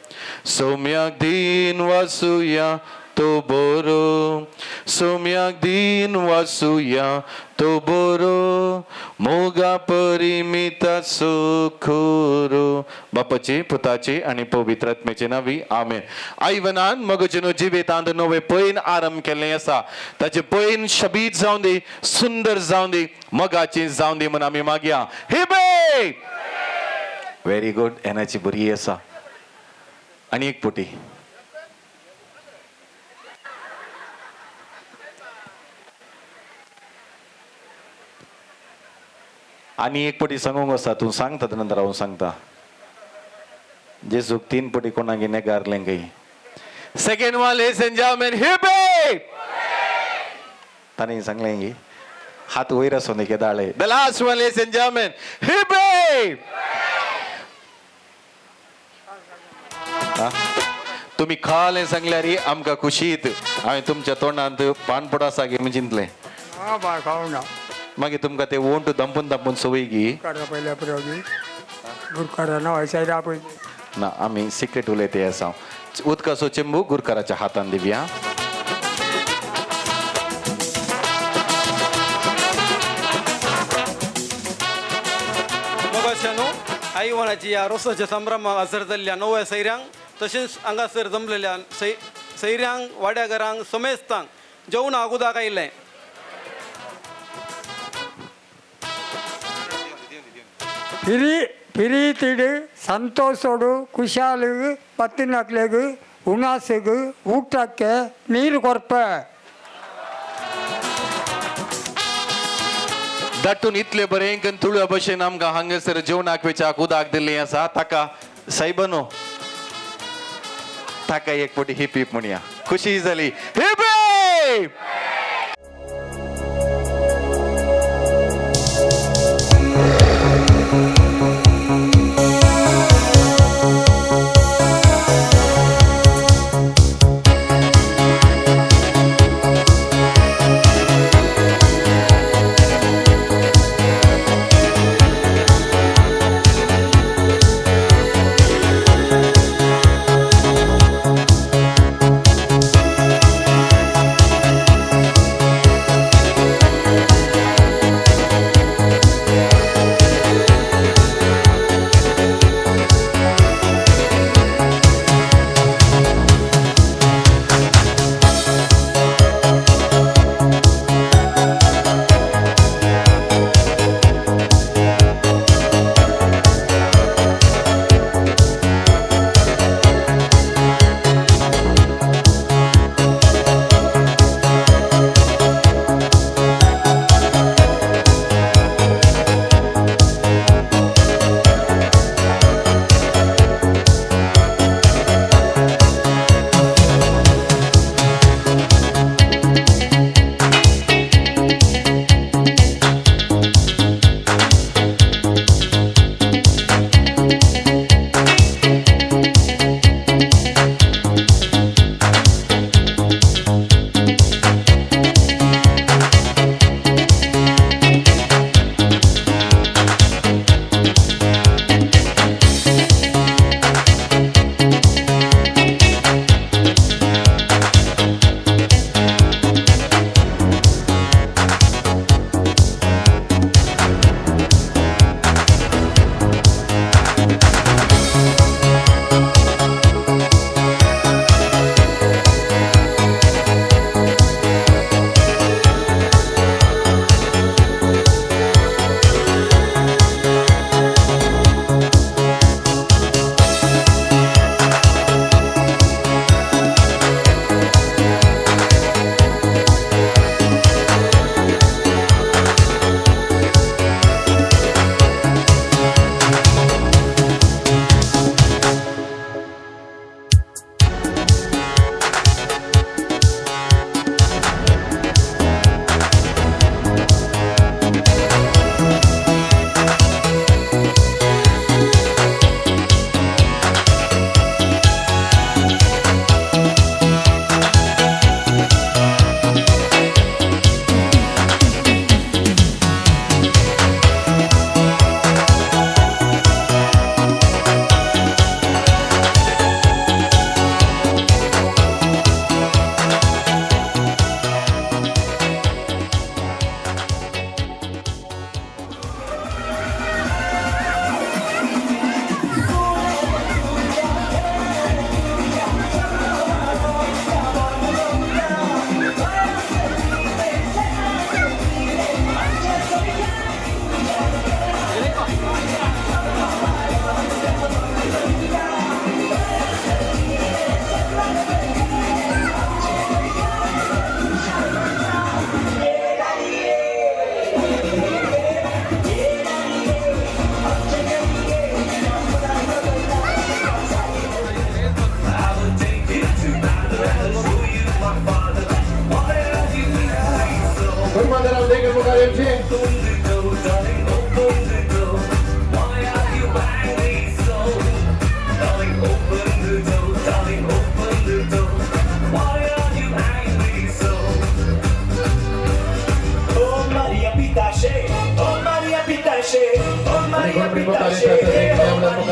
सौम्याक दिन वासुया तो बोरो. सौम्याक दिन वासुया तो बोरो. मोगा परिमिता सुखोरो. बापाचे पुताचे आणि पवित्र आत्मेचे नावे आमेन. आईवनान मगचनो जिवेतांत नवे पैन आरंभ केले असा. ताचे पैन शबीत जाऊन दे सुंदर जाऊन दे मगाचे जाऊन दे म्हणून आम्ही मागया. हिबे व्हेरी गुड. एनाची बरी असा. आणि एक पोटी आणि एक पटी सांगूंक आसा. तू सांगता नंतर हांव सांगता. जेसूक 3 पटी कोणागे नेगारलें काही. Second one ladies and gentleman हिबे ताणें सांगलें गी हात वयर आसून दाळे. The last one ladies and gentleman हिबे. तुम्ही खालें सांगल्यार आमकां खुशीत हांवें तुमच्या तोंडांत पानपड आसा गे म्हण चिंतलें. मागीर तुमकां ते वोंट दंपून सवय गी ना. आमी सिक्रेट उलयते आसा. उदकाचो चेंबू गुरकाराच्या हातान दिवया. मगाशानो आईवनाची या रोसाच्या संभ्रमाक हजर जाल्ल्या नव्या सैऱ्यांक तशेंच हांगासर जमलेल्या सैऱ्यांक वाड्याघरांक समेस्तांक जेवण आगुदाक आयिल्लें. பிரித்திடு சந்தோஷோடு குஷாலு பத்து நக்லகு உணாசுகு ஊட்டக்க நீர் கொற்ப. दाटून इतले बरें तुळ्या भशेन आमकां हांगासर जेवणाक वेचाक उदक दिल्लें आसा. ताका सायबनो ताका एक पटी हिप हिप म्हणया. खुशी जाली. हिप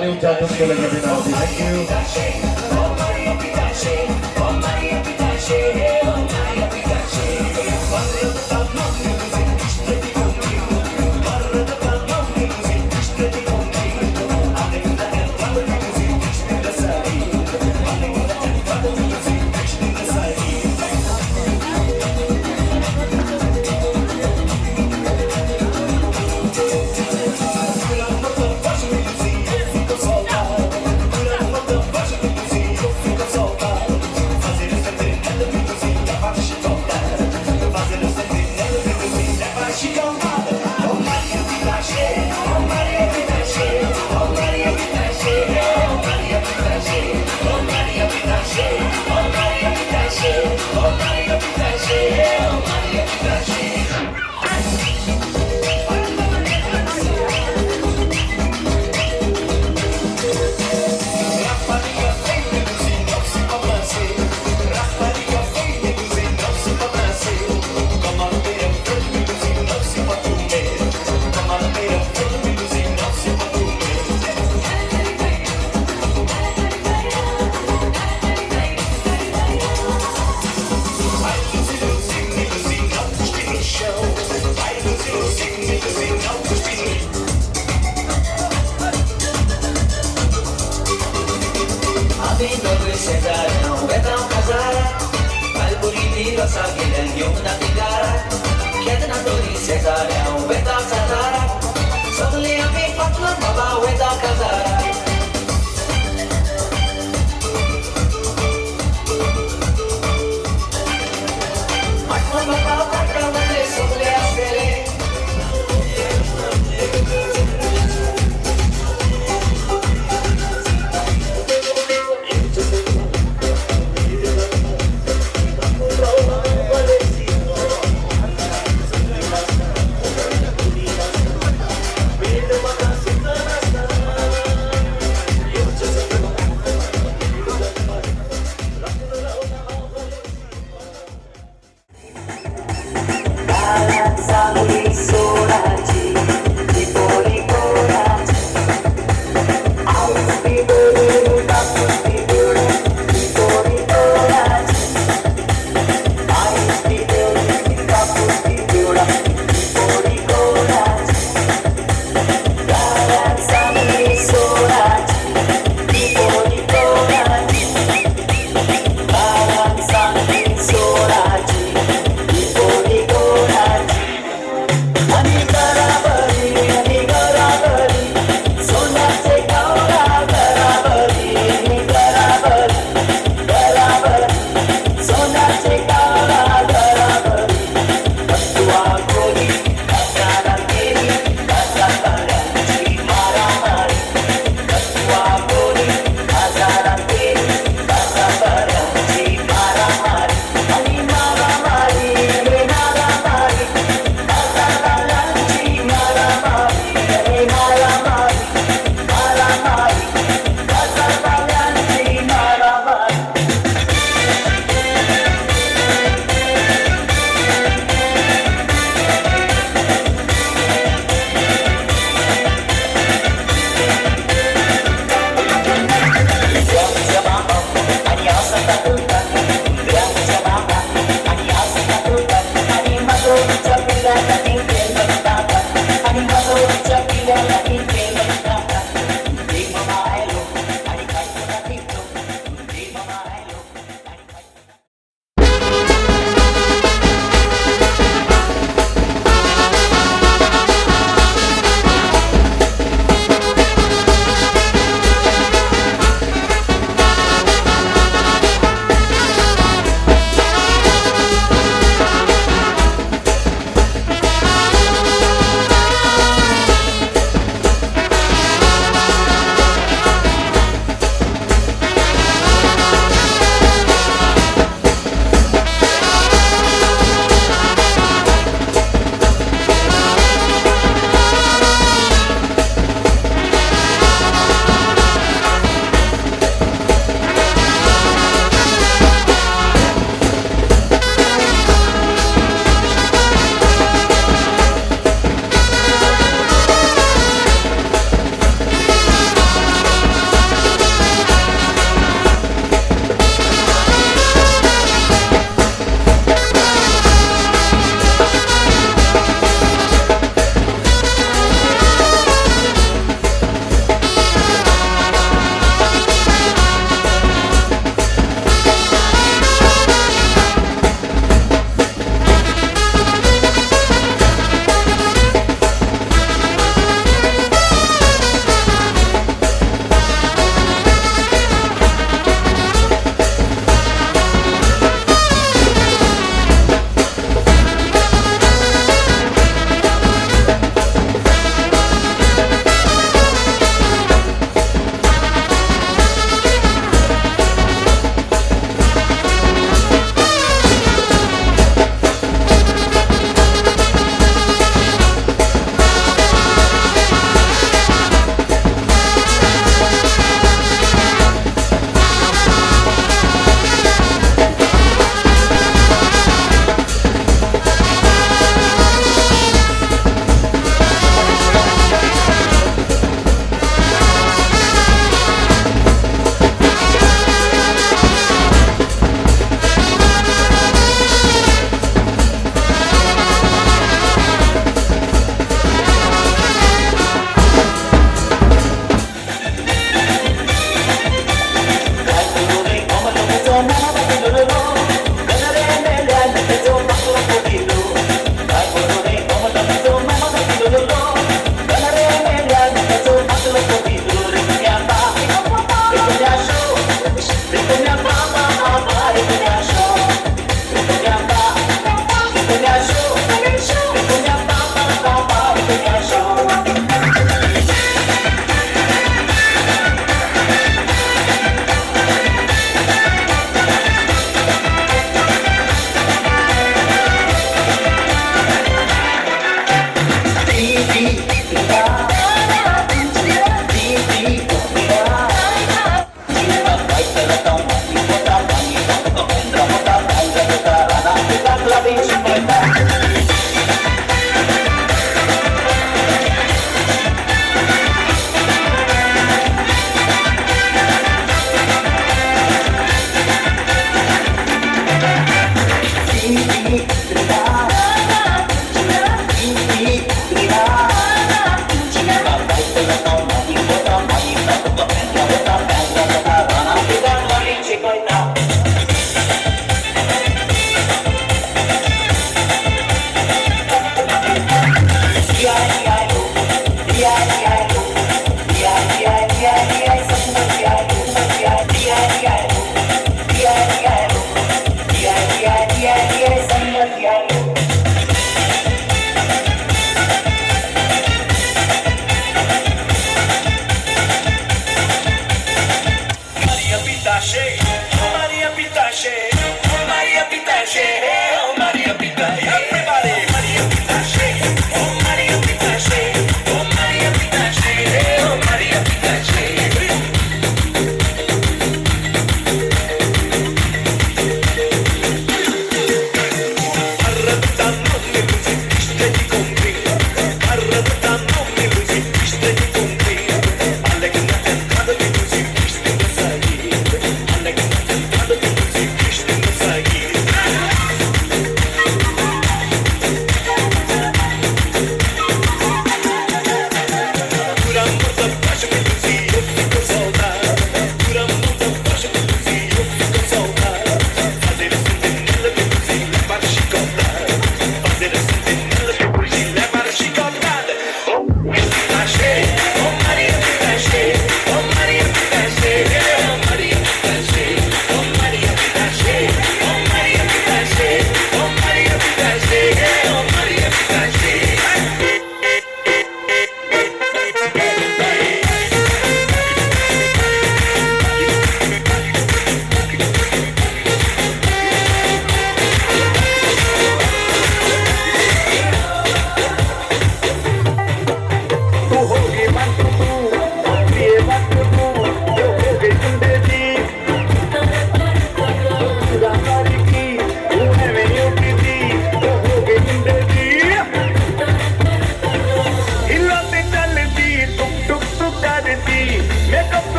तारी ऊंचा हातून केलं गेलं नावती थँक्यू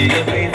Happy